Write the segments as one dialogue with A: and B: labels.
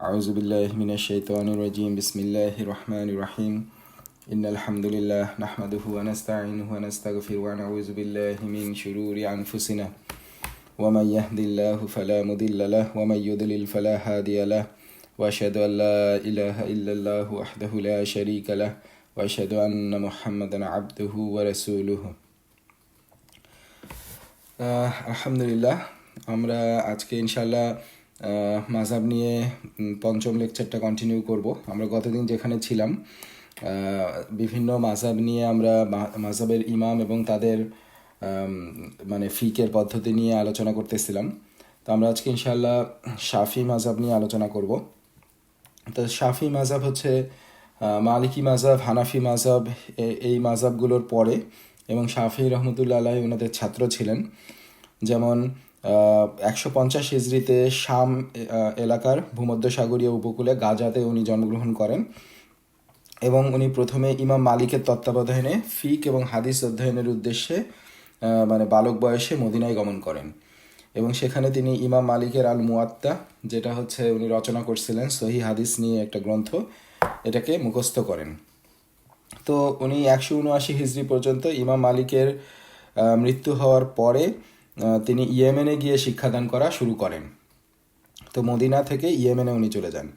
A: أعوذ بالله من الشيطان الرجيم بسم الله الرحمن الرحيم إن الحمد لله نحمده ونستعينه ونستغفره ونعوذ بالله من شرور أنفسنا ومن يهد الله فلا مضل له ومن يضلل فلا هادي له وأشهد أن لا إله إلا الله وحده لا شريك له وأشهد أن محمدا عبده ورسوله আলহামদুলিল্লাহ আমরা আজকে ইনশাআল্লাহ মাযহাব নিয়ে পঞ্চম লেকচারটা কন্টিনিউ করব। আমরা গতদিন যেখানে ছিলাম বিভিন্ন মাযহাব নিয়ে আমরা মাযহাবের ইমাম এবং তাদের মানে ফিকের পদ্ধতি নিয়ে আলোচনা করতেছিলাম। তো আমরা আজকে ইনশাআল্লাহ শাফি মাযহাব নিয়ে আলোচনা করব। তো শাফি মাযহাব হচ্ছে মালিকি মাযহাব, হানাফি মাযহাব, এই মাযহাবগুলোর পরে, এবং শাফি রহমতুল্লাহ আলাইহি ওনাদের ছাত্র ছিলেন। যেমন 150 হিজরিতে শাম এলাকার ভূমধ্যসাগরীয় উপকূলে গাজাতে উনি জন্মগ্রহণ করেন এবং উনি প্রথমে ইমাম মালিকের তত্ত্বাবধানে ফিক এবং হাদিস অধ্যয়নের উদ্দেশ্যে মানে বালক বয়সে মদিনায় গমন করেন এবং সেখানে তিনি ইমাম মালিকের আল মুয়াত্তা, যেটা হচ্ছে উনি রচনা করছিলেন সহি হাদিস নিয়ে একটা গ্রন্থ, এটাকে মুখস্থ করেন। তো উনি 179 হিজরি পর্যন্ত ইমাম মালিকের মৃত্যু হওয়ার পরে তিনি ইয়েমেনে গিয়ে শিক্ষাদান করা শুরু করেন। তো মদিনা থেকে ইয়েমেনে উনি চলে যান।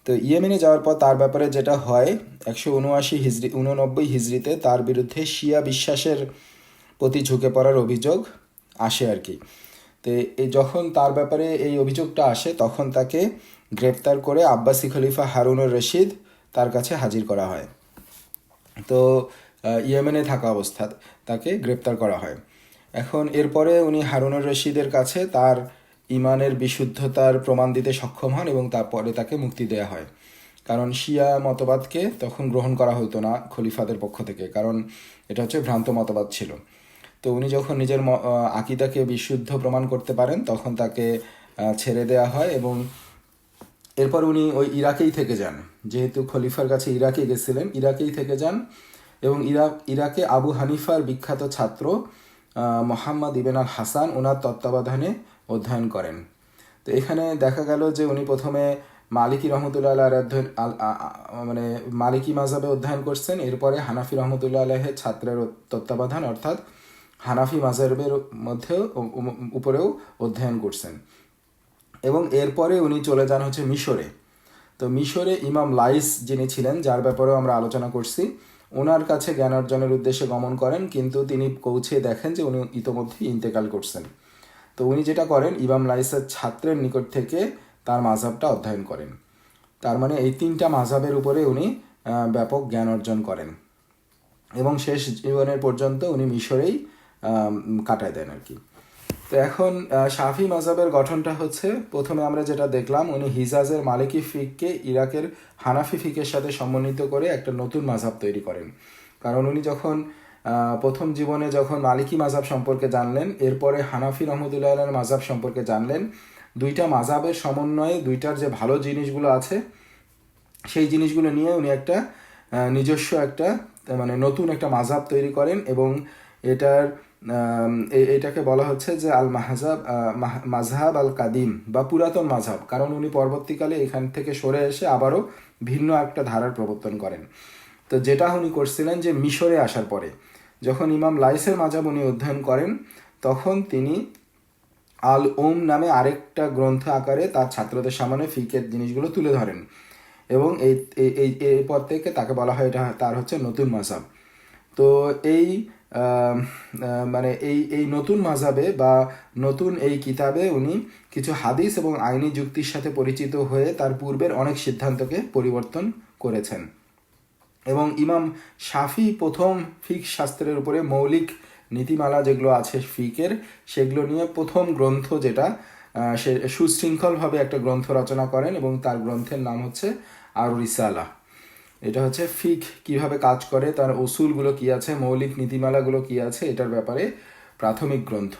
A: তো ইয়েমেনে যাওয়ার পর তার ব্যাপারে যেটা হয়, 179 হিজরিতে তার বিরুদ্ধে শিয়া বিশ্বাসের প্রতি ঝুঁকে পড়ার অভিযোগ আসে আর কি। তো যখন তার ব্যাপারে এই অভিযোগটা আসে তখন তাকে গ্রেপ্তার করে আব্বাসি খলিফা হারুনুর রশিদ তার কাছে হাজির করা হয়। তো ইয়েমেনে থাকা অবস্থা তাকে গ্রেপ্তার করা হয়। এখন এরপরে উনি হারুনুর রশিদের কাছে তার ইমানের বিশুদ্ধতার প্রমাণ দিতে সক্ষম হন এবং তারপরে তাকে মুক্তি দেওয়া হয়, কারণ শিয়া মতবাদকে তখন গ্রহণ করা হতো না খলিফাদের পক্ষ থেকে, কারণ এটা হচ্ছে ভ্রান্ত মতবাদ ছিল। তো উনি যখন নিজের আকিদাকে বিশুদ্ধ প্রমাণ করতে পারেন তখন তাকে ছেড়ে দেওয়া হয় এবং এরপর উনি ওই ইরাকেই থেকে যান, যেহেতু খলিফার কাছে ইরাকে গেছিলেন, ইরাকেই থেকে যান এবং ইরাকে আবু হানিফার বিখ্যাত ছাত্র মোহাম্মদ ইবেন আল হাসান ওনার তত্ত্বাবধানে অধ্যয়ন করেন। তো এখানে দেখা গেল যে উনি প্রথমে মালিকি রহমতুল্লাহ মানে মালিকি মাযহাবে অধ্যয়ন করছেন, এরপরে হানাফি রহমতুল্লাহ আলাইহের ছাত্রের তত্ত্বাবধান অর্থাৎ হানাফি মাযহাবের মধ্যেও উপরেও অধ্যয়ন করছেন এবং এরপরে উনি চলে যান হচ্ছে মিশরে। তো মিশরে ইমাম লাইস যিনি ছিলেন, যার ব্যাপারেও আমরা আলোচনা করছি, ওনার কাছে জ্ঞান অর্জনের উদ্দেশ্যে গমন করেন, কিন্তু তিনি পৌঁছে দেখেন যে উনি ইতোমধ্যেই ইন্তেকাল করছেন। তো উনি যেটা করেন, ইমাম লাইসের ছাত্রের নিকট থেকে তার মাযহাবটা অধ্যয়ন করেন। তার মানে এই তিনটা মাযহাবের উপরে উনি ব্যাপক জ্ঞান অর্জন করেন এবং শেষ জীবনের পর্যন্ত উনি মিশরেই কাটায় দেন আর কি। তো এখন শাফি মাযহাবের গঠনটা হচ্ছে, প্রথমে আমরা যেটা দেখলাম, উনি হিজাজের মালিকি ফিককে ইরাকের হানাফি ফিকের সাথে সমন্বিত করে একটা নতুন মাযহাব তৈরি করেন। কারণ উনি যখন প্রথম জীবনে যখন মালিকি মাযহাব সম্পর্কে জানলেন, এরপরে হানাফি রহমতুল্লাহ আলাইহির মাযহাব সম্পর্কে জানলেন, দুইটা মাযহাবের সমন্বয়ে দুইটার যে ভালো জিনিসগুলো আছে সেই জিনিসগুলো নিয়ে উনি একটা নিজস্ব একটা মানে নতুন একটা মাযহাব তৈরি করেন এবং এটাকে বলা হচ্ছে যে আল মাযহাব আল কাদিম বা পুরাতন মাযহাব, কারণ উনি পরবর্তীকালে এখান থেকে সরে এসে আবারও ভিন্ন একটা ধারার প্রবর্তন করেন। তো যেটা উনি করছিলেন যে মিশরে আসার পরে যখন ইমাম লাইসের মাযহাব উনি অধ্যয়ন করেন, তখন তিনি আল নামে আরেকটা গ্রন্থ আকারে তার ছাত্রদের সামনে ফিকের জিনিসগুলো তুলে ধরেন এবং এরপর থেকে তাকে বলা হয় এটা তার হচ্ছে নতুন মাযহাব। তো এই মানে এই নতুন মাযহাবে বা নতুন এই কিতাবে উনি কিছু হাদিস এবং আইনি যুক্তির সাথে পরিচিত হয়ে তার পূর্বের অনেক সিদ্ধান্তকে পরিবর্তন করেছেন এবং ইমাম শাফি প্রথম ফিক শাস্ত্রের উপরে মৌলিক নীতিমালা যেগুলো আছে ফিকের, সেগুলো নিয়ে প্রথম গ্রন্থ যেটা সে সুশৃঙ্খলভাবে একটা গ্রন্থ রচনা করেন এবং তার গ্রন্থের নাম হচ্ছে আর রিসালা। এটা হচ্ছে ফিক কিভাবে কাজ করে, তার উসুলগুলো কি আছে, মৌলিক নীতিমালাগুলো কি আছে, এটার ব্যাপারে প্রাথমিক গ্রন্থ।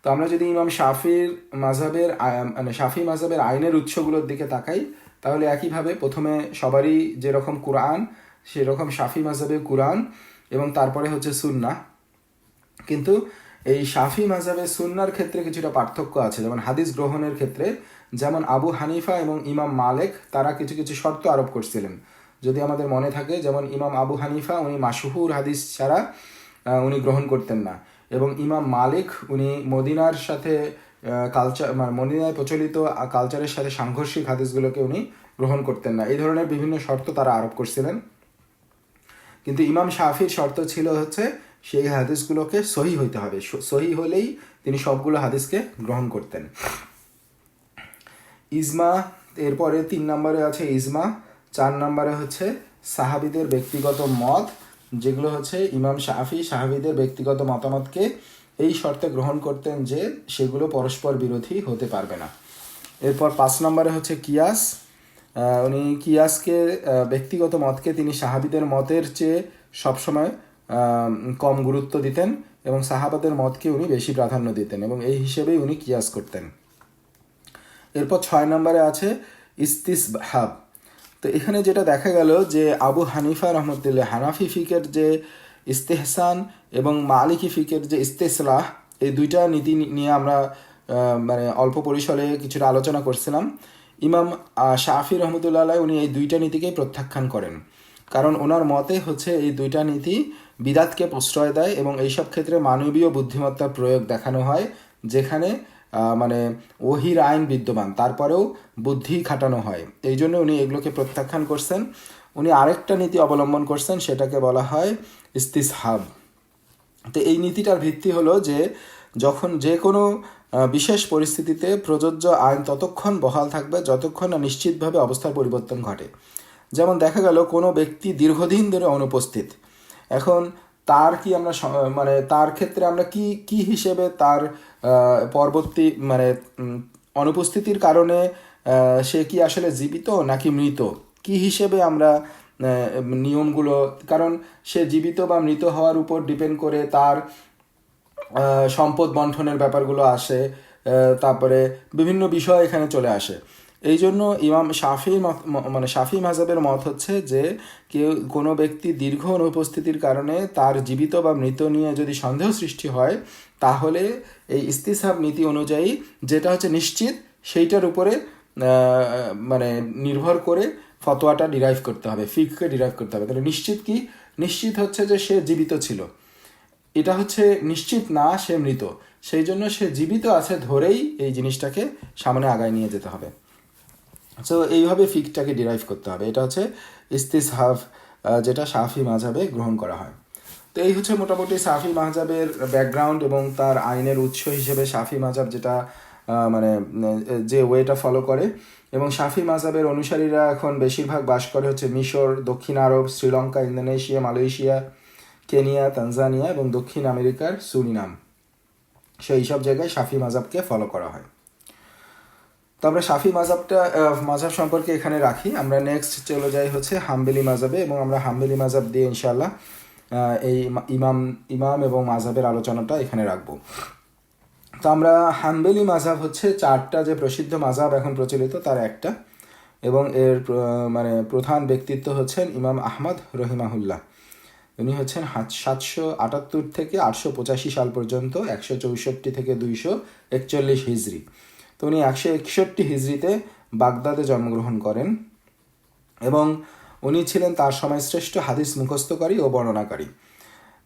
A: তো আমরা যদি ইমাম শাফির মাযহাবের মানে শাফি মাযহাবের আইনের উৎসগুলোর দিকে তাকাই, তাহলে একইভাবে প্রথমে সবারই যেরকম কোরআন, সেরকম শাফি মাযহাবে কোরআন এবং তারপরে হচ্ছে সুন্নাহ। কিন্তু এই শাফি মাযহাবে সুন্নার ক্ষেত্রে কিছুটা পার্থক্য আছে, যেমন হাদিস গ্রহণের ক্ষেত্রে যেমন আবু হানিফা এবং ইমাম মালিক তারা কিছু কিছু শর্ত আরোপ করছিলেন, যদি আমাদের মনে থাকে। যেমন ইমাম আবু হানিফা উনি মাশহুর হাদিস ছাড়া উনি গ্রহণ করতেন না, এবং ইমাম মালিক উনি মদিনার সাথে কালচার মানে মদিনায় প্রচলিত কালচারের সাথে সাংঘর্ষিক হাদিসগুলোকে উনি গ্রহণ করতেন না। এই ধরনের বিভিন্ন শর্ত তারা আরোপ করছিলেন। কিন্তু ইমাম শাফির শর্ত ছিল হচ্ছে সেই হাদিসগুলোকে সহি হইতে হবে, সহি হলেই তিনি সবগুলো হাদিসকে গ্রহণ করতেন। ইজমা, এরপরে 3 নম্বরে আছে ইজমা, 4 নম্বরে হচ্ছে সাহাবিদের ব্যক্তিগত মত, যেগুলো হচ্ছে ইমাম শাফি সাহাবিদের ব্যক্তিগত মতামতকে এই শর্তে গ্রহণ করতেন যে সেগুলো পরস্পর বিরোধী হতে পারবে না। এরপর 5 নম্বরে হচ্ছে কিয়াস, উনি কিয়াসকে ব্যক্তিগত মতকে তিনি সাহাবিদের মতের চেয়ে সবসময় কম গুরুত্ব দিতেন এবং সাহাবাদের মতকে উনি বেশি প্রাধান্য দিতেন, এবং এই হিসেবেই উনি কিয়াস করতেন। এরপর 6 নম্বরে আছে ইস্তিসহাব। তো এখানে যেটা দেখা গেল যে আবু হানিফা রহমতুল্লাহ হানাফি ফিকের যে ইস্তেহসান এবং মালিকি ফিকের যে ইস্তেসলাহ, এই দুইটা নীতি নিয়ে আমরা মানে অল্প পরিসরে কিছুটা আলোচনা করছিলাম। ইমাম শাফি রহমতুল্লাহ উনি এই দুইটা নীতিকেই প্রত্যাখ্যান করেন, কারণ ওনার মতে হচ্ছে এই দুইটা নীতি বিদাতকে প্রশ্রয় দেয় এবং এইসব ক্ষেত্রে মানবীয় বুদ্ধিমত্তার প্রয়োগ দেখানো হয়, যেখানে মানে ওহির আইন বিদ্যমান তারপরেও বুদ্ধি খাটানো হয়। এই জন্য উনি এগুলোকে প্রত্যাখ্যান করছেন। উনি আরেকটা নীতি অবলম্বন করছেন, সেটাকে বলা হয় ইস্তিসহাব। তো এই নীতিটার ভিত্তি হলো যে যখন যে কোনো বিশেষ পরিস্থিতিতে প্রযোজ্য আইন ততক্ষণ বহাল থাকবে যতক্ষণ না নিশ্চিতভাবে অবস্থার পরিবর্তন ঘটে। যেমন দেখা গেল কোনো ব্যক্তি দীর্ঘদিন ধরে অনুপস্থিত, এখন তার কি আমরা মানে তার ক্ষেত্রে আমরা কি কি হিসেবে তার পরবর্তী মানে অনুপস্থিতির কারণে সে কি আসলে জীবিত নাকি মৃত, কি হিসেবে আমরা নিয়মগুলো, কারণ সে জীবিত বা মৃত হওয়ার উপর ডিপেন্ড করে তার সম্পদ বন্টনের ব্যাপারগুলো আসে, তারপরে বিভিন্ন বিষয় এখানে চলে আসে। এই জন্য ইমাম শাফির মানে শাফি মাযহাবের মত হচ্ছে যে কেউ কোনো ব্যক্তি দীর্ঘ অনুপস্থিতির কারণে তার জীবিত বা মৃত নিয়ে যদি সন্দেহ সৃষ্টি হয়, তাহলে এই ইস্তিসহাব নীতি অনুযায়ী যেটা হচ্ছে নিশ্চিত সেইটার উপরে মানে নির্ভর করে ফতোয়াটা ডিরাইভ করতে হবে, ফিককে ডিরাইভ করতে হবে। তাহলে নিশ্চিত কি? নিশ্চিত হচ্ছে যে সে জীবিত ছিল, এটা হচ্ছে নিশ্চিত না সে মৃত, সেই জন্য সে জীবিত আছে ধরেই এই জিনিসটাকে সামনে আগায় নিয়ে যেতে হবে। সো এইভাবে ফিকটাকে ডিরাইভ করতে হবে। এটা হচ্ছে ইস্তিসহাব, যেটা শাফি মাযহাবে গ্রহণ করা হয়। তো এই হচ্ছে মোটামুটি শাফি মাযহাবের ব্যাকগ্রাউন্ড এবং তার আইনের উৎস হিসেবে শাফি মাযহাব যেটা মানে যে ওয়েটা ফলো করে। এবং শাফি মাযহাবের অনুসারীরা এখন বেশিরভাগ বাস করে হচ্ছে মিশর, দক্ষিণ আরব, Sri Lanka, Indonesia, Malaysia, Kenya, Tanzania এবং দক্ষিণ আমেরিকার সুরিনাম, সেই সব জায়গায় শাফি মাযহাবকে ফলো করা হয়। তো আমরা শাফি মাযহাব সম্পর্কে এখানে রাখি। আমরা নেক্সট চলে যাই হচ্ছে হাম্বলি মাযহাবে, এবং আমরা হাম্বলি মাযহাব দিয়ে ইনশাআল্লাহ এই ইমাম এবং মাযহাবের আলোচনাটা এখানে রাখবো। তো আমরা হাম্বলি মাযহাব হচ্ছে 4টা যে প্রসিদ্ধ মাযহাব এখন প্রচলিত তার একটা, এবং এর মানে প্রধান ব্যক্তিত্ব হচ্ছেন ইমাম আহমদ রহিমাহুল্লাহ। উনি হচ্ছেন 778 থেকে 885 সাল পর্যন্ত, 164 থেকে 241 হিজরি। তো উনি 161 হিজরিতে বাগদাদে জন্মগ্রহণ করেন, এবং উনি ছিলেন তার সময় শ্রেষ্ঠ হাদিস মুখস্থকারী ও বর্ণনাকারী।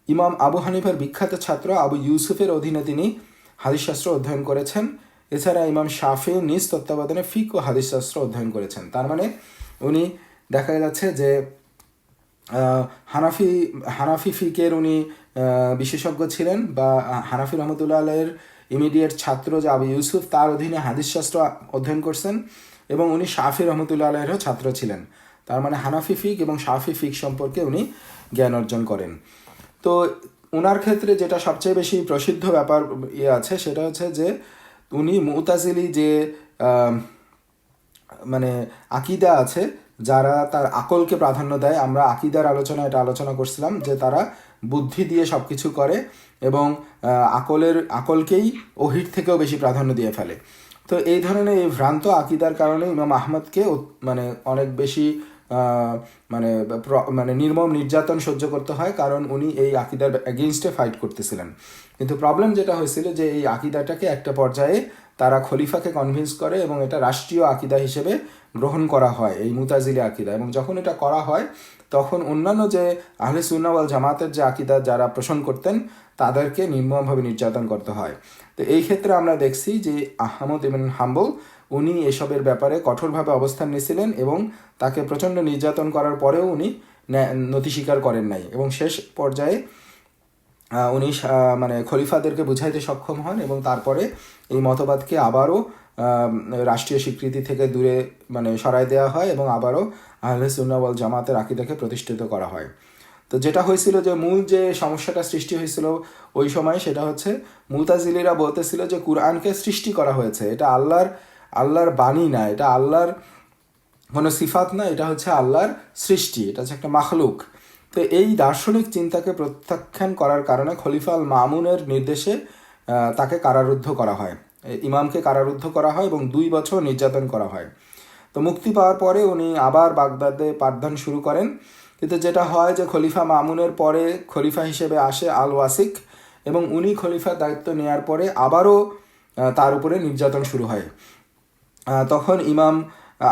A: ইমাম আবু হানিফার বিখ্যাত ছাত্র আবু ইউসুফের অধীনে তিনি হাদিসশাস্ত্র অধ্যয়ন করেছেন। এছাড়া ইমাম শাফি নিজ তত্ত্বাবধানে ফিক ও হাদিসশাস্ত্র অধ্যয়ন করেছেন। তার মানে উনি দেখা যাচ্ছে যে হানাফি ফিকের উনি বিশেষজ্ঞ ছিলেন, বা হানাফি রহমতুল্লাহ আলাইয়ের ইমিডিয়েট ছাত্র যে আবু ইউসুফ তার অধীনে হাদিসশাস্ত্র অধ্যয়ন করছেন, এবং উনি শাফি রহমতুল্লাহ আলাইয়েরও ছাত্র ছিলেন। তার মানে হানাফি ফিক এবং শাফি ফিক সম্পর্কে উনি জ্ঞান অর্জন করেন। তো ওনার ক্ষেত্রে যেটা সবচেয়ে বেশি প্রসিদ্ধ ব্যাপার আছে সেটা হচ্ছে যে উনি মুতাজিলি যে মানে আকিদা আছে, যারা তার আকলকে প্রাধান্য দেয়, আমরা আকিদার এটা আলোচনা করছিলাম যে তারা বুদ্ধি দিয়ে সব কিছু করে এবং আকলকেই ওহির থেকেও বেশি প্রাধান্য দিয়ে ফেলে। তো এই ধরনের এই ভ্রান্ত আকিদার কারণে ইমাম আহমদকে মানে অনেক বেশি মানে মানে নির্মম নির্যাতন সহ্য করতে হয়, কারণ উনি এই আকিদার এগেইনস্টে ফাইট করতেছিলেন। কিন্তু প্রবলেম যেটা হয়েছিল যে এই আকিদাটাকে একটা পর্যায়ে তারা খলিফাকে কনভিন্স করে এবং এটা রাষ্ট্রীয় আকিদা হিসেবে গ্রহণ করা হয়, এই মুতাজিলি আকিদা। এবং যখন এটা করা হয় তখন অন্যান্য যে আহলে সুন্নাহ ওয়াল জামাতের যে আকিদা যারা পোষণ করতেন তাদেরকে নির্মমভাবে নির্যাতন করতে হয়। তো এই ক্ষেত্রে আমরা দেখছি যে আহমদ ইবনে হাম্বল উনি এসবের ব্যাপারে কঠোরভাবে অবস্থান নিয়েছিলেন এবং তাকে প্রচণ্ড নির্যাতন করার পরেও উনি নতি স্বীকার করেন নাই এবং শেষ পর্যায়ে উনি মানে খলিফাদেরকে বুঝাইতে সক্ষম হন এবং তারপরে এই মতবাদকে আবারও রাষ্ট্রীয় স্বীকৃতি থেকে দূরে মানে সরাই দেওয়া হয় এবং আবারও আহলে সুন্নাহ ওয়াল জামাতের আকীদাকে প্রতিষ্ঠিত করা হয়। তো যেটা হয়েছিল যে মূল যে সমস্যাটা সৃষ্টি হয়েছিল ওই সময় সেটা হচ্ছে মুতাজিলিরা বলতেছিল যে কুরআনকে সৃষ্টি করা হয়েছে, এটা আল্লাহর বাণী না, এটা আল্লাহর কোনো সিফাত না, এটা হচ্ছে আল্লাহর সৃষ্টি, এটা হচ্ছে একটা মাখলুক। তো এই দার্শনিক চিন্তাকে প্রত্যাখ্যান করার কারণে খলিফা আল মামুনের নির্দেশে তাকে কারারুদ্ধ করা হয়, ইমামকে কারারুদ্ধ করা হয় এবং 2 বছর নির্যাতন করা হয়। তো মুক্তি পাওয়ার পরে উনি আবার বাগদাদে পাঠদান শুরু করেন। কিন্তু যেটা হয় যে খলিফা মামুনের পরে খলিফা হিসেবে আসে আল ওয়াসিক এবং উনি খলিফার দায়িত্ব নেওয়ার পরে আবারও তার উপরে নির্যাতন শুরু হয়। তখন ইমাম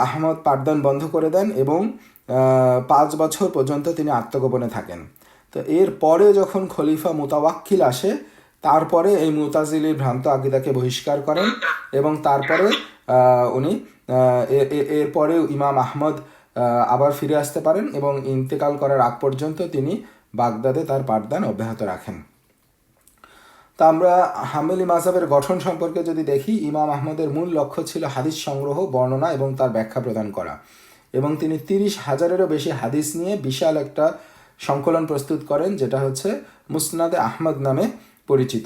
A: আহমদ পাঠদান বন্ধ করে দেন এবং 5 বছর পর্যন্ত তিনি আত্মগোপনে থাকেন। তো এর পরে যখন খলিফা মুতাওয়াক্কিল আসে তারপরে এই মুতাজিলির ভ্রান্ত আকিদাকে বহিষ্কার করেন এবং তারপরে উনি এরপরে ইমাম আহমদ আবার ফিরে আসতে পারেন এবং ইন্তেকাল করার আগ পর্যন্ত তিনি বাগদাদে তার পাঠদান অব্যাহত রাখেন। তা আমরা হাম্বলি মাযহাবের গঠন সম্পর্কে যদি দেখি, ইমাম আহমদের মূল লক্ষ্য ছিল হাদিস সংগ্রহ, বর্ণনা এবং তার ব্যাখ্যা প্রদান করা এবং তিনি 30,000-এরও বেশি হাদিস নিয়ে বিশাল একটা সংকলন প্রস্তুত করেন যেটা হচ্ছে মুসনাদে আহমদ নামে পরিচিত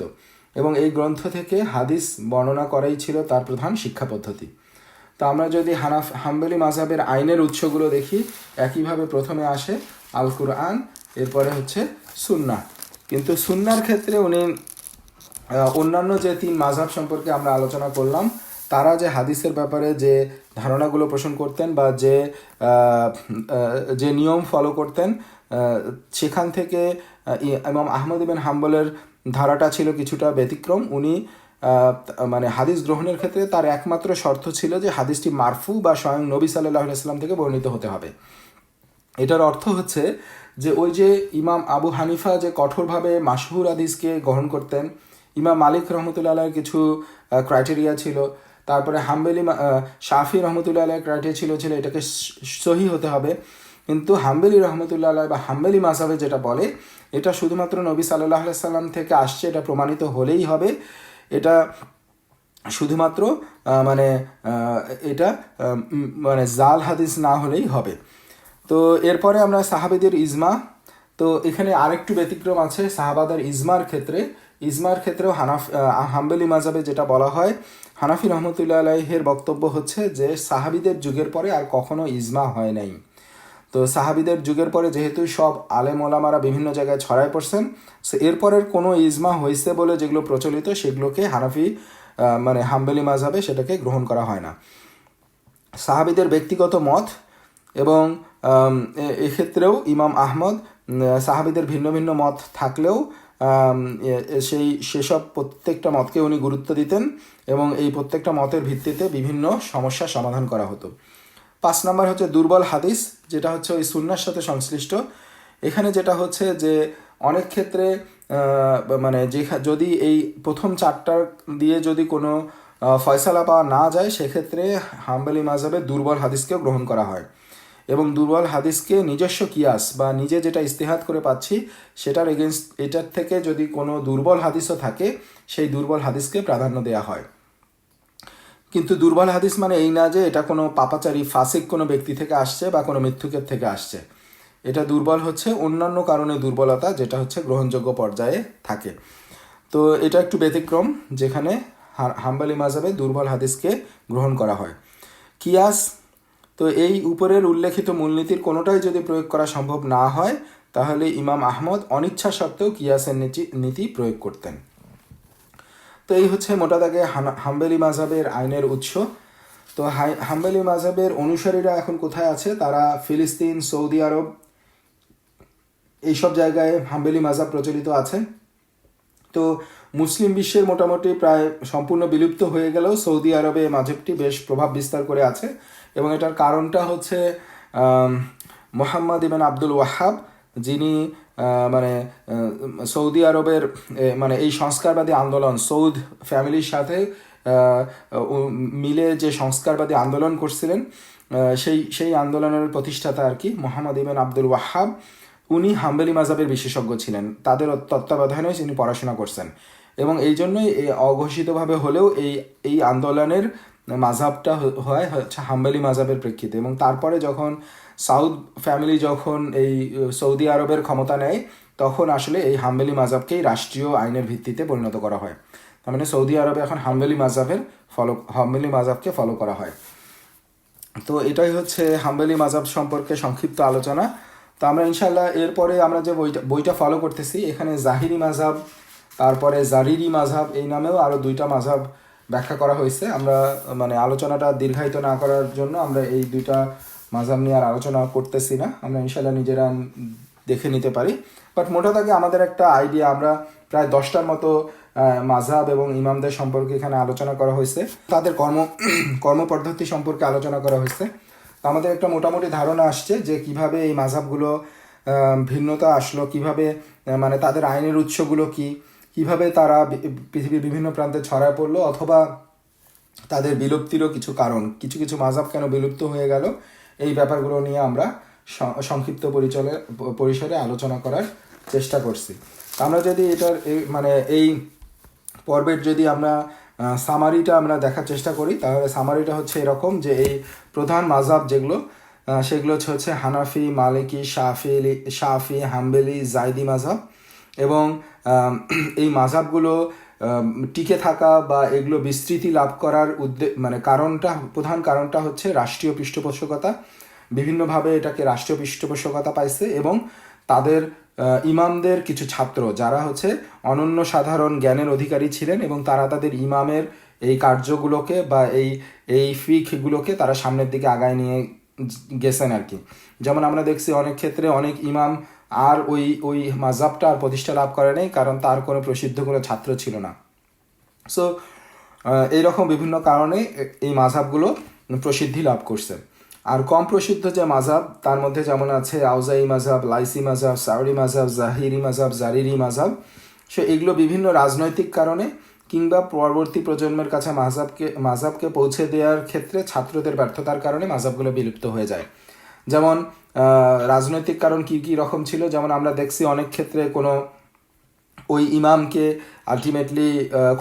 A: এবং এই গ্রন্থ থেকে হাদিস বর্ণনা করাই ছিল তার প্রধান শিক্ষা পদ্ধতি। তো আমরা যদি হাম্বলি মাযহাবের আইনের উৎসগুলো দেখি, একইভাবে প্রথমে আসে আল কুরআন, এরপরে হচ্ছে সুন্নাহ। কিন্তু সুন্নাহর ক্ষেত্রে উনি অন্যান্য যে 3 মাযহাব সম্পর্কে আমরা আলোচনা করলাম তারা যে হাদিসের ব্যাপারে যে ধারণাগুলো পোষণ করতেন বা যে নিয়ম ফলো করতেন, সেখান থেকে ইমাম আহমদ ইবনে হাম্বলের ধারাটা ছিল কিছুটা ব্যতিক্রম। উনি মানে হাদিস গ্রহণের ক্ষেত্রে তার একমাত্র শর্ত ছিল যে হাদিসটি মারফু বা স্বয়ং নবী সাল্লাল্লাহু আলাইহি ওয়াসাল্লাম থেকে বর্ণিত হতে হবে। এটার অর্থ হচ্ছে যে ওই যে ইমাম আবু হানিফা যে কঠোরভাবে মাশহুর হাদিসকে গ্রহণ করতেন, ইমাম মালিক রহমতুল্লাহ আলাইয়ের কিছু ক্রাইটেরিয়া ছিল, তারপরে শাফি রহমতুল্লাহ আলাইয়ের ক্রাইটেরিয়া ছিল এটাকে সহি হতে হবে। কিন্তু হাম্বলি রহমতুল্লাহ আলাই বা হাম্বলি মাযহাবে যেটা বলে এটা শুধুমাত্র নবী সাল্লাল্লাহু আলাইহি সাল্লাম থেকে আসছে এটা প্রমাণিত হলেই হবে, এটা শুধুমাত্র মানে এটা মানে জাল হাদিস না হলেই হবে। তো এরপরে আমরা সাহাবীদের ইজমা, তো এখানে আরেকটু ব্যতিক্রম আছে সাহাবাদের ইজমার ক্ষেত্রেও হাম্বলি মাযহাবে যেটা বলা হয়, হানাফি রহমতুল্লাহ আলাইহের বক্তব্য হচ্ছে যে সাহাবীদের যুগের পরে আর কখনো ইজমা হয় নাই। তো সাহাবীদের যুগের পরে যেহেতু সব আলেম ওলামারা বিভিন্ন জায়গায় ছড়ায় পড়ছেন, সো এরপরের কোনো ইজমা হয়েছে বলে যেগুলো প্রচলিত সেগুলোকে মানে হাম্বলি মাযহাবে সেটাকে গ্রহণ করা হয় না। সাহাবীদের ব্যক্তিগত মত এবং এক্ষেত্রেও ইমাম আহমদ সাহাবীদের ভিন্ন ভিন্ন মত থাকলেও সেসব প্রত্যেকটা মতকে উনি গুরুত্ব দিতেন এবং এই প্রত্যেকটা মতের ভিত্তিতে বিভিন্ন সমস্যার সমাধান করা হতো। 5 নম্বর হচ্ছে দুর্বল হাদিস, যেটা হচ্ছে ওই সুন্নাহর সাথে সংশ্লিষ্ট। এখানে যেটা হচ্ছে যে অনেক ক্ষেত্রে মানে যদি এই প্রথম 4টা দিয়ে যদি কোনো ফয়সালা পাওয়া না যায় সেক্ষেত্রে হাম্বলি মাযহাবে দুর্বল হাদিসকেও গ্রহণ করা হয় এবং দুর্বল হাদিসকে নিজস্ব কিয়াস বা নিজে যেটা ইস্তেহাদ করে পাচ্ছি সেটার এগেনস্ট এটার থেকে যদি কোনো দুর্বল হাদিসও থাকে সেই দুর্বল হাদিসকে প্রাধান্য দেওয়া হয়। কিন্তু দুর্বল হাদিস মানে এই না যে এটা কোনো পাপাচারী ফাসিক কোনো ব্যক্তি থেকে আসছে বা কোনো মিথ্যুকের থেকে আসছে, এটা দুর্বল হচ্ছে অন্যান্য কারণে দুর্বলতা যেটা হচ্ছে গ্রহণযোগ্য পর্যায়ে থাকে। তো এটা একটু ব্যতিক্রম যেখানে হাম্বলি মাযহাবে দুর্বল হাদিসকে গ্রহণ করা হয়। কিয়াস, তো এই উপরের উল্লেখিত মূলনীতির কোনোটাই যদি প্রয়োগ করা সম্ভব না হয় তাহলে ইমাম আহমদ অনিচ্ছা সত্ত্বেও কিয়াসের নীতি প্রয়োগ করতেন। তো এই হচ্ছে মোটা দাগে হাম্বলি মাযহাবের আইনের উৎস। তো তো হাম্বলি মাযহাবের অনুসারীরা এখন কোথায় আছে? তারা ফিলিস্তিন, সৌদি আরব এইসব জায়গায় হাম্বলি মাযহাব প্রচলিত আছে। তো মুসলিম বিশ্বের মোটামুটি প্রায় সম্পূর্ণ বিলুপ্ত হয়ে গেলেও সৌদি আরবে এই মাযহাবটি বেশ প্রভাব বিস্তার করে আছে, এবং এটার কারণটা হচ্ছে মোহাম্মদ ইবনে আব্দুল ওয়াহাব, যিনি মানে সৌদি আরবের মানে এই সংস্কারবাদী আন্দোলন সৌদ ফ্যামিলির সাথে মিলে যে সংস্কারবাদী আন্দোলন করছিলেন, সেই আন্দোলনের প্রতিষ্ঠাতা আর কি মোহাম্মদ ইবনে আব্দুল ওয়াহাব, উনি হাম্বলি মাযহাবের বিশেষজ্ঞ ছিলেন। তাদের তত্ত্বাবধানে তিনি পড়াশোনা করছেন, এবং এই জন্যই অঘোষিতভাবে হলেও এই আন্দোলনের মাযহাবটা হয় হচ্ছে হাম্বলি মাযহাবের প্রেক্ষিতে। এবং তারপরে যখন সাউদ ফ্যামিলি যখন এই সৌদি আরবের ক্ষমতা নেয়, তখন আসলে এই হাম্বলি মাযহাবকেই রাষ্ট্রীয় আইনের ভিত্তিতে পরিণত করা হয়। তার মানে সৌদি আরবে এখন হাম্বলি মাযহাবকে ফলো করা হয়। তো এটাই হচ্ছে হাম্বলি মাযহাব সম্পর্কে সংক্ষিপ্ত আলোচনা। তো আমরা ইনশাল্লাহ এরপরে আমরা যে বইটা ফলো করতেছি, এখানে জাহিরি মাযহাব, তারপরে জারিরি মাযহাব, এই নামেও আরও 2টা মাযহাব ব্যাখ্যা করা হয়েছে। আমরা মানে আলোচনাটা দীর্ঘায়িত না করার জন্য আমরা এই 2টা মাযহাব নিয়ে আর আলোচনা করতেছি না, আমরা ইনশাল্লাহ নিজেরা দেখে নিতে পারি। বাট মোটা দাগে আমাদের একটা আইডিয়া, আমরা প্রায় 10টার মতো মাযহাব এবং ইমামদের সম্পর্কে এখানে আলোচনা করা হয়েছে, তাদের কর্মপদ্ধতি সম্পর্কে আলোচনা করা হয়েছে। আমাদের একটা মোটামুটি ধারণা আসছে যে কিভাবে এই মাযহাবগুলো ভিন্নতা আসলো, কিভাবে মানে তাদের আইনের উৎসগুলো কিভাবে তারা পৃথিবীর বিভিন্ন প্রান্তে ছড়ায় পড়লো, অথবা তাদের বিলুপ্তিরও কিছু কারণ, কিছু মাযহাব কেন বিলুপ্ত হয়ে গেল, এই ব্যাপারগুলো নিয়ে আমরা সংক্ষিপ্ত পরিসরে আলোচনা করার চেষ্টা করছি। আমরা যদি এটার মানে এই পর্বের যদি আমরা সামারিটা আমরা দেখার চেষ্টা করি, তাহলে সামারিটা হচ্ছে এরকম যে এই প্রধান মাযহাব যেগুলো সেগুলো হচ্ছে হানাফি, মালিকি, শাফি, হাম্বলি, জাইদি মাযহাব। এবং এই মাযহাবগুলো টিকে থাকা বা এগুলো বিস্তৃতি লাভ করার মানে প্রধান কারণটা হচ্ছে রাষ্ট্রীয় পৃষ্ঠপোষকতা। বিভিন্নভাবে এটাকে রাষ্ট্রীয় পৃষ্ঠপোষকতা পাইছে, এবং তাদের ইমামদের কিছু ছাত্র যারা হচ্ছে অনন্য সাধারণ জ্ঞানের অধিকারী ছিলেন, এবং তারা তাদের ইমামের এই কার্যগুলোকে বা এই ফিকগুলোকে তারা সামনের দিকে আগায় নিয়ে গেছেন আর কি। যেমন আমরা দেখছি অনেক ক্ষেত্রে অনেক ইমাম আর ওই মাযহাবটা আর প্রতিষ্ঠা লাভ করে নাই, কারণ তার কোনো প্রসিদ্ধ কোনো ছাত্র ছিল না। সো এইরকম বিভিন্ন কারণে এই মাযহাবগুলো প্রসিদ্ধি লাভ করছে। আর কম প্রসিদ্ধ যে মাযহাব তার মধ্যে যেমন আছে আউজাই মাযহাব, লাইসি মাযহাব, সাউরি মাযহাব, জাহিরি মাযহাব, জারিরি মাযহাব। সো এগুলো বিভিন্ন রাজনৈতিক কারণে কিংবা পরবর্তী প্রজন্মের কাছে মাযহাবকে পৌঁছে দেওয়ার ক্ষেত্রে ছাত্রদের ব্যর্থতার কারণে মাযহাবগুলো বিলুপ্ত হয়ে যায়। যেমন রাজনৈতিক কারণ কি রকম ছিল, যেমন আমরা দেখছি অনেক ক্ষেত্রে কোনো ওই ইমামকে আলটিমেটলি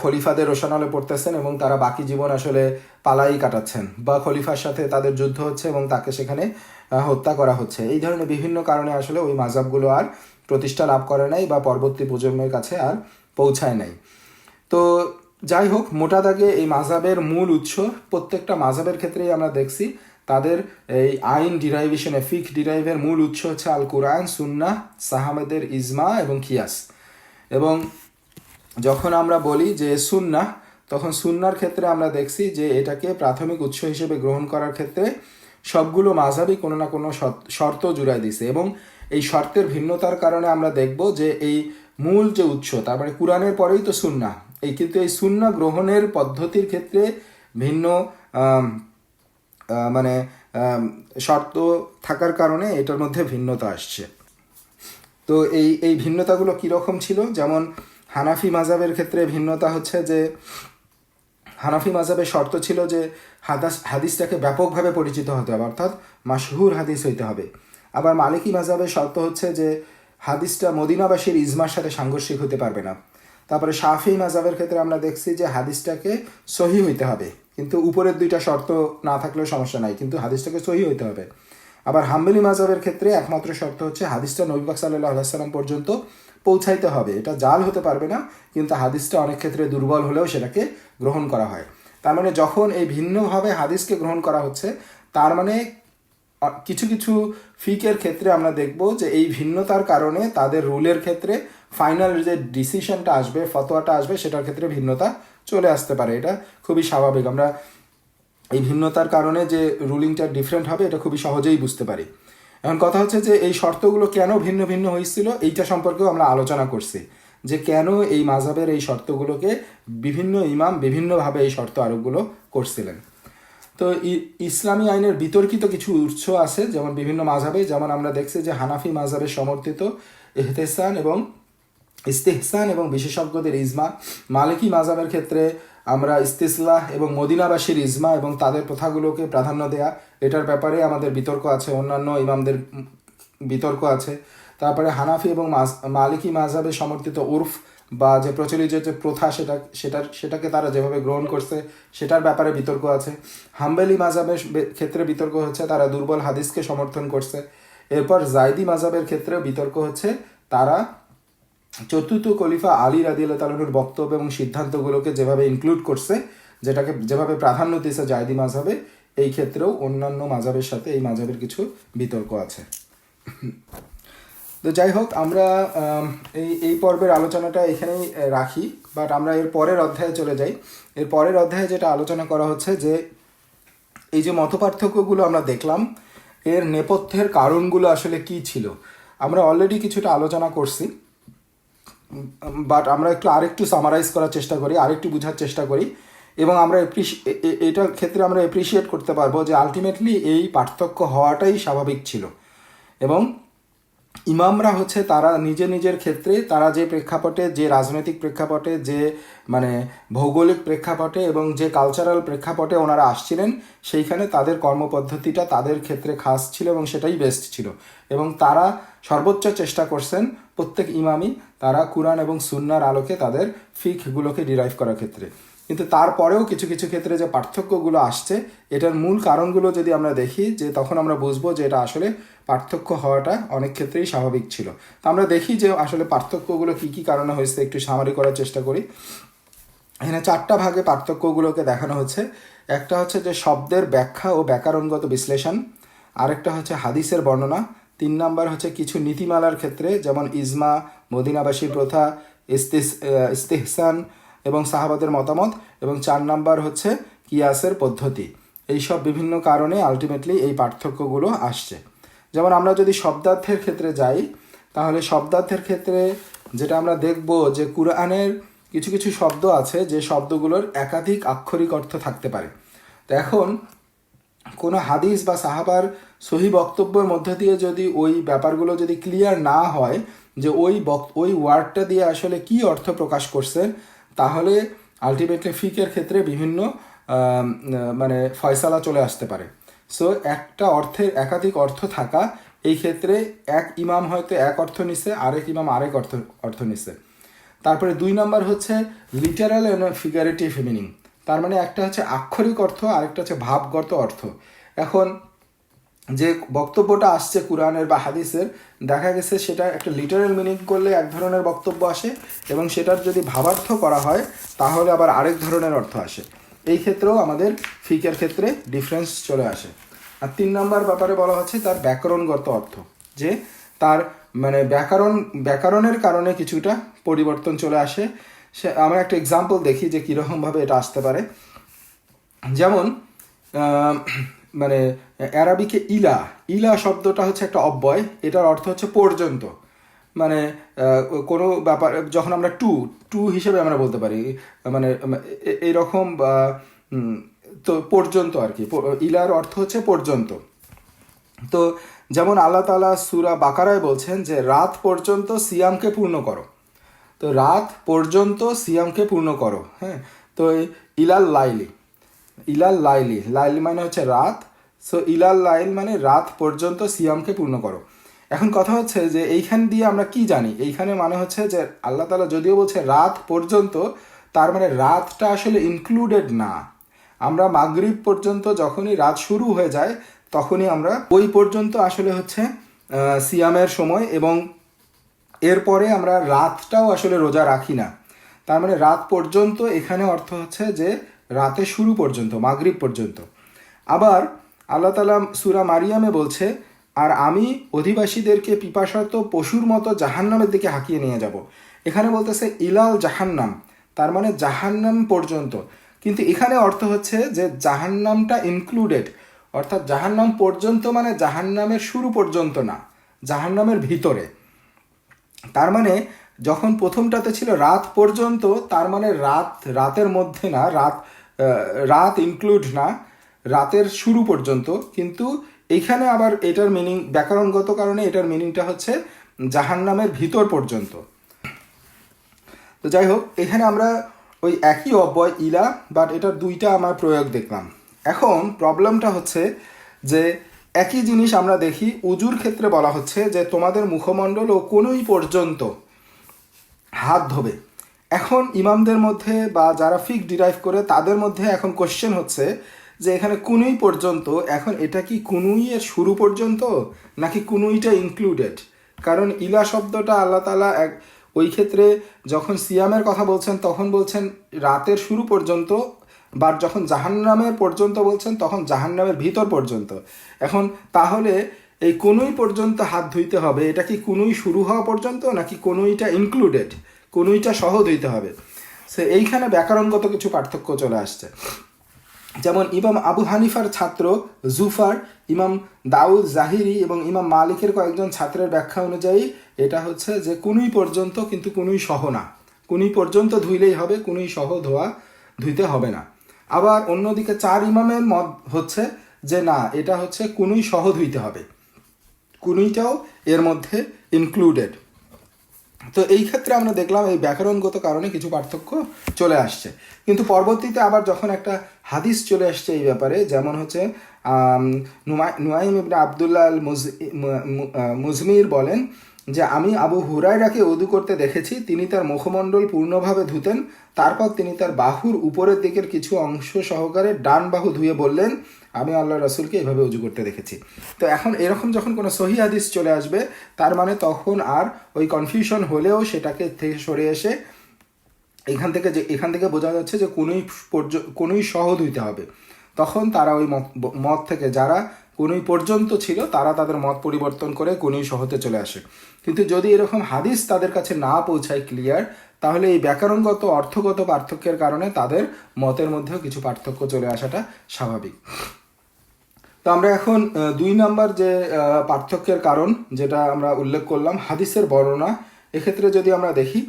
A: খলিফাদের রোশানলে পড়তেছেন, এবং তারা বাকি জীবন আসলে পালাই কাটাচ্ছেন, বা খলিফার সাথে তাদের যুদ্ধ হচ্ছে এবং তাকে সেখানে হত্যা করা হচ্ছে। এই ধরনের বিভিন্ন কারণে আসলে ওই মাযহাবগুলো আর প্রতিষ্ঠা লাভ করে নাই বা পরবর্তী প্রজন্মের কাছে আর পৌঁছায় নাই। তো যাই হোক, মোটা দাগে এই মাযহাবের মূল উৎস প্রত্যেকটা মাযহাবের ক্ষেত্রেই আমরা দেখছি তাদের এই আইন ডিরাইভেশনে, ফিক ডিরাইভের মূল উৎস হচ্ছে আল কুরআন, সুন্নাহ, সাহাবাদের ইজমা এবং কিয়াস। এবং যখন আমরা বলি যে সুন্নাহ, তখন সুন্নার ক্ষেত্রে আমরা দেখছি যে এটাকে প্রাথমিক উৎস হিসেবে গ্রহণ করার ক্ষেত্রে সবগুলো মাযহাবই কোনো না কোনো শর্ত জুড়াই দিছে, এবং এই শর্তের ভিন্নতার কারণে আমরা দেখব যে এই মূল যে উৎস, তার মানে কুরআনের পরেই তো সুন্নাহ, কিন্তু এই সুন্নাহ গ্রহণের পদ্ধতির ক্ষেত্রে ভিন্ন মানে শর্ত থাকার কারণে এটার মধ্যে ভিন্নতা আসছে। তো এই ভিন্নতাগুলো কীরকম ছিল, যেমন হানাফি মাযহাবের ক্ষেত্রে ভিন্নতা হচ্ছে যে হানাফি মাযহাবের শর্ত ছিল যে হাদিসটাকে ব্যাপকভাবে পরিচিত হতে হবে, অর্থাৎ মাশহুর হাদিস হইতে হবে। আবার মালিকি মাযহাবের শর্ত হচ্ছে যে হাদিসটা মদিনাবাসীর ইজমার সাথে সাংঘর্ষিক হতে পারবে না। তারপরে শাফি মাযহাবের ক্ষেত্রে আমরা দেখছি যে হাদিসটাকে সহি হইতে হবে, কিন্তু উপরের 2টা শর্ত না থাকলেও সমস্যা নাই, কিন্তু হাদিসটাকে সহি হইতে হবে। আবার হাম্বলি মাযহাবের ক্ষেত্রে একমাত্র শর্ত হচ্ছে হাদিসটা নবী পাক সাল্লাল্লাহু আলাইহি ওয়াসাল্লাম পর্যন্ত পৌঁছাইতে হবে। এটা জাল হতে পারবে না, কিন্তু হাদিসটা অনেক ক্ষেত্রে দুর্বল হলেও সেটাকে গ্রহণ করা হয়। তার মানে যখন এই ভিন্নভাবে হাদিসকে গ্রহণ করা হচ্ছে, তার মানে কিছু ফিকের ক্ষেত্রে আমরা দেখব যে এই ভিন্নতার কারণে তাদের রুলের ক্ষেত্রে ফাইনাল যে ডিসিশনটা আসবে, ফতোয়াটা আসবে, সেটার ক্ষেত্রে ভিন্নতা চলে আসতে পারে। এটা খুবই স্বাভাবিক। আমরা এই ভিন্নতার কারণে যে রুলিংটা ডিফারেন্ট হবে এটা খুবই সহজেই বুঝতে পারি। এখন কথা হচ্ছে যে এই শর্তগুলো কেন ভিন্ন ভিন্ন হয়েছিল এইটা সম্পর্কেও আমরা আলোচনা করছি, যে কেন এই মাযহাবের এই শর্তগুলোকে বিভিন্ন ইমাম বিভিন্নভাবে এই শর্ত আরোপগুলো করছিলেন। তো ইসলামী আইনের বিতর্কিত কিছু উৎস আছে, যেমন বিভিন্ন মাযহাবে, যেমন আমরা দেখছি যে হানাফি মাযহাবের সমর্থিত ইহতেসান এবং ইস্তেহসান এবং বিশেষজ্ঞদের ইজমা, মালিকি মাযহাবের ক্ষেত্রে আমরা ইস্তিসলাহ এবং মদিনাবাসীর ইজমা এবং তাদের প্রথাগুলোকে প্রাধান্য দেয়া, এটার ব্যাপারে আমাদের বিতর্ক আছে, অন্যান্য ইমামদের বিতর্ক আছে। তারপরে হানাফি এবং মালিকি মাযহাবে সমর্থিত উর্ফ বা যে প্রচলিত যে প্রথা সেটাকে তারা যেভাবে গ্রহণ করছে সেটার ব্যাপারে বিতর্ক আছে। হাম্বলি মাযহাবের ক্ষেত্রে বিতর্ক হচ্ছে তারা দুর্বল হাদিসকে সমর্থন করছে। এরপর জাইদি মাযহাবের ক্ষেত্রে বিতর্ক হচ্ছে তারা চতুর্থ খলিফা আলী রাদিয়াল্লাহু তাআলার বক্তব্য এবং সিদ্ধান্তগুলোকে যেভাবে ইনক্লুড করছে, যেটাকে যেভাবে প্রাধান্য দিয়েছে জাইদি মাযহাবে, এই ক্ষেত্রেও অন্যান্য মাযহাবের সাথে এই মাযহাবের কিছু বিতর্ক আছে। তো যাই হোক, আমরা এই পর্বের আলোচনাটা এখানেই রাখি, বাট আমরা এর পরের অধ্যায়ে চলে যাই। এর পরের অধ্যায়ে যেটা আলোচনা করা হচ্ছে যে এই যে মতপার্থক্যগুলো আমরা দেখলাম, এর নেপথ্যের কারণগুলো আসলে কি ছিল। আমরা অলরেডি কিছুটা আলোচনা করছি, বাট আমরা আরেকটু সামারাইজ করার চেষ্টা করি, আরেকটু বোঝার চেষ্টা করি, এবং আমরা এটার ক্ষেত্রে আমরা অ্যাপ্রিসিয়েট করতে পারবো যে আলটিমেটলি এই পার্থক্য হওয়াটাই স্বাভাবিক ছিল। এবং ইমামরা হচ্ছে তারা নিজের ক্ষেত্রে তারা যে প্রেক্ষাপটে, যে রাজনৈতিক প্রেক্ষাপটে, যে মানে ভৌগোলিক প্রেক্ষাপটে এবং যে কালচারাল প্রেক্ষাপটে ওনারা আসছিলেন, সেইখানে তাদের কর্মপদ্ধতিটা তাদের ক্ষেত্রে খাস ছিল এবং সেটাই বেস্ট ছিল। এবং তারা সর্বোচ্চ চেষ্টা করছেন প্রত্যেক ইমামই তারা কুরআন এবং সুন্নাহর আলোকে তাদের ফিকহগুলোকে ডিরাইভ করার ক্ষেত্রে। কিন্তু তারপরেও কিছু কিছু ক্ষেত্রে যে পার্থক্যগুলো আসছে, এটার মূল কারণগুলো যদি আমরা দেখি, যে তখন আমরা বুঝবো যে এটা আসলে পার্থক্য হওয়াটা অনেক ক্ষেত্রেই স্বাভাবিক ছিল। তো আমরা দেখি যে আসলে পার্থক্যগুলো কী কী কারণে হয়েছে, একটু সামারি করার চেষ্টা করি। এখানে 4টা ভাগে পার্থক্যগুলোকে দেখানো হচ্ছে। একটা হচ্ছে যে শব্দের ব্যাখ্যা ও ব্যাকরণগত বিশ্লেষণ, আরেকটা হচ্ছে হাদিসের বর্ণনা, 3 নাম্বার হচ্ছে কিছু নীতিমালার ক্ষেত্রে যেমন ইজমা, মদিনাবাসীর প্রথা, ইস্তেহসান এবং সাহাবাদের মতামত, এবং 4 নাম্বার হচ্ছে কিয়াসের পদ্ধতি। এইসব বিভিন্ন কারণে আলটিমেটলি এই পার্থক্যগুলো আসছে। যেমন আমরা যদি শব্দার্থের ক্ষেত্রে যাই, তাহলে শব্দার্থের ক্ষেত্রে যেটা আমরা দেখব যে কুরআনের কিছু কিছু শব্দ আছে যে শব্দগুলোর একাধিক আক্ষরিক অর্থ থাকতে পারে। তো এখন কোনো হাদিস বা সাহাবার সহি বক্তব্যের মধ্যে দিয়ে যদি ওই ব্যাপারগুলো যদি ক্লিয়ার না হয় যে ওই ওয়ার্ডটা দিয়ে আসলে কি অর্থ প্রকাশ করছে, তাহলে আলটিমেটলি ফিকের ক্ষেত্রে বিভিন্ন মানে ফয়সালা চলে আসতে পারে। সো একটা অর্থের একাধিক অর্থ থাকা, এই ক্ষেত্রে এক ইমাম হয়তো এক অর্থ নিছে, আরেক ইমাম আরেক অর্থ নিছে। তারপরে 2 নাম্বার হচ্ছে লিটারাল এবং ফিগারেটিভ মিনিং, তার মানে একটা হচ্ছে আক্ষরিক অর্থ, আরেকটা হচ্ছে ভাবগত অর্থ। এখন যে বক্তব্যটা আসছে কুরআনের বা হাদিসের, দেখা গেছে সেটা একটা লিটারাল মিনিং করলে এক ধরনের বক্তব্য আসে, এবং সেটার যদি ভাবার্থ করা হয় তাহলে আবার আরেক ধরনের অর্থ আসে। এই ক্ষেত্রেও আমাদের ফিকের ক্ষেত্রে ডিফারেন্স চলে আসে। আর 3 নম্বর ব্যাপারে বলা হচ্ছে তার ব্যাকরণগত অর্থ, যে তার মানে ব্যাকরণের কারণে কিছুটা পরিবর্তন চলে আসে। আমরা একটা এক্সাম্পল দেখি যে কীরকমভাবে এটা আসতে পারে। যেমন মানে অ্যারাবিকে ইলা শব্দটা হচ্ছে একটা অব্যয়, এটার অর্থ হচ্ছে পর্যন্ত। মানে কোনো ব্যাপার যখন আমরা টু হিসেবে আমরা বলতে পারি, মানে এইরকম তো পর্যন্ত আর কি, ইলার অর্থ হচ্ছে পর্যন্ত। তো যেমন আল্লাহ তাআলা সূরা বাকারায় বলছেন যে রাত পর্যন্ত সিয়ামকে পূর্ণ করো, তো রাত পর্যন্ত সিয়ামকে পূর্ণ করো। হ্যাঁ, তো ইলাল লাইলি মানে হচ্ছে রাত, সো ইলাল লাইল মানে রাত পর্যন্ত সিয়ামকে পূর্ণ করো। এখন কথা হচ্ছে যে এইখান দিয়ে আমরা কি জানি, এইখানে মানে হচ্ছে যে আল্লাহ তাআলা যদিও বলছে রাত পর্যন্ত, তার মানে রাতটা আসলে ইনক্লুডেড না। আমরা মাগরিব পর্যন্ত যখনই রাত শুরু হয়ে যায় তখনই আমরা ওই পর্যন্ত আসলে হচ্ছে সিয়ামের সময়, এবং এরপরে আমরা রাতটাও আসলে রোজা রাখি না। তার মানে রাত পর্যন্ত এখানে অর্থ হচ্ছে যে রাতে শুরু পর্যন্ত, মাগরিব পর্যন্ত। আবার আল্লাহ তাআলা সূরা মারিয়ামে বলছে, আর আমি অধিবাসীদেরকে পিপাসার্ত পশুর মতো জাহান্নামের দিকে হাঁকিয়ে নিয়ে যাব। এখানে বলতেছে ইলাল জাহান্নাম, তার মানে জাহান্নাম পর্যন্ত। কিন্তু এখানে অর্থ হচ্ছে যে জাহান্নামটা ইনক্লুডেড, অর্থাৎ জাহান্নাম পর্যন্ত মানে জাহান্নামের শুরু পর্যন্ত না, জাহান্নামের ভিতরে। তার মানে যখন প্রথমটাতে ছিল রাত পর্যন্ত, তার মানে রাতের মধ্যে না, রাত ইনক্লুড না, রাতের শুরু পর্যন্ত। কিন্তু এইখানে আবার এটার মিনিং ব্যাকরণগত কারণে এটার মিনিংটা হচ্ছে জাহান্নামের ভিতর পর্যন্ত। তো যাই হোক, এখানে আমরা ওই একই অব্যয় ইলা, বাট এটার দুইটা আমার প্রয়োগ দেখলাম। এখন প্রবলেমটা হচ্ছে যে একই জিনিস আমরা দেখি উজুর ক্ষেত্রে বলা হচ্ছে যে তোমাদের মুখমণ্ডল ও কোনোই পর্যন্ত হাত ধোবে। এখন ইমামদের মধ্যে বা যারা ফিক ডিরাইভ করে তাদের মধ্যে এখন কোশ্চেন হচ্ছে যে এখানে কুনুই পর্যন্ত, এখন এটা কি কুনুইয়ের শুরু পর্যন্ত নাকি কুনুইটা ইনক্লুডেড? কারণ ইলা শব্দটা আল্লাহ তাআলা ওই ক্ষেত্রে যখন সিয়ামের কথা বলছেন তখন বলছেন রাতের শুরু পর্যন্ত, বাট যখন জাহান্নামের পর্যন্ত বলছেন তখন জাহান্নামের ভিতর পর্যন্ত। এখন তাহলে এই কুনুই পর্যন্ত হাত ধুইতে হবে, এটা কি কুনুই শুরু হওয়া পর্যন্ত নাকি কুনুইটা ইনক্লুডেড, কুনুইটা সহ ধুইতে হবে? সে এইখানে ব্যাকরণগত কিছু পার্থক্য চলে আসছে। যেমন ইমাম আবু হানিফার ছাত্র জুফার, ইমাম দাউদ জাহিরি এবং ইমাম মালিকের কয়েকজন ছাত্রের ব্যাখ্যা অনুযায়ী এটা হচ্ছে যে কুনুই পর্যন্ত, কিন্তু কুনুই সহ না, কুনুই পর্যন্ত ধুইলেই হবে, কুনুই সহ ধুইতে হবে না। আবার অন্যদিকে 4 ইমামের মত হচ্ছে যে না, এটা হচ্ছে কুনুই সহ ধুইতে হবে, কুনুইটাও এর মধ্যে ইনক্লুডেড। তো এই ক্ষেত্রে আমরা দেখলাম এই ব্যাকরণগত কারণে কিছু পার্থক্য চলে আসছে। কিন্তু পরবর্তীতে আবার যখন একটা হাদিস চলে আসছে এই ব্যাপারে, যেমন হচ্ছে নুয়াইম ইবনে আবদুল্লাহ আল মুজমির বলেন যে আমি আবু হুরায়রাকে উযু করতে দেখেছি, তিনি তার মুখমণ্ডল পূর্ণভাবে ধুতেন, তারপর তিনি তার বাহুর উপরের দিকের কিছু অংশ সহকারে ডান বাহু ধুয়ে বললেন আমি আল্লাহ রাসূলকে এভাবে উযু করতে দেখেছি। তো এখন এরকম যখন কোনো সহি হাদিস চলে আসবে, তার মানে তখন আর ওই কনফিউশন হলেও সেটাকে থেকে সরে এসে এখান থেকে বোঝা যাচ্ছে যে কোনোই সহ ধুইতে হবে। তখন তারা ওই মত থেকে যারা কোনোই পর্যন্ত ছিল তারা তাদের মত পরিবর্তন করে কোনোই সহতে চলে আসে। কিন্তু যদি এরকম হাদিস তাদের কাছে না পৌঁছায় ক্লিয়ার, তাহলে এই ব্যাকরণগত অর্থগত পার্থক্যের কারণে তাদের মতের মধ্যেও কিছু পার্থক্য চলে আসাটা স্বাভাবিক। তো আমরা এখন 2 নাম্বার যে পার্থক্যের কারণ যেটা আমরা উল্লেখ করলাম, হাদিসের বর্ণনা। এক্ষেত্রে যদি আমরা দেখি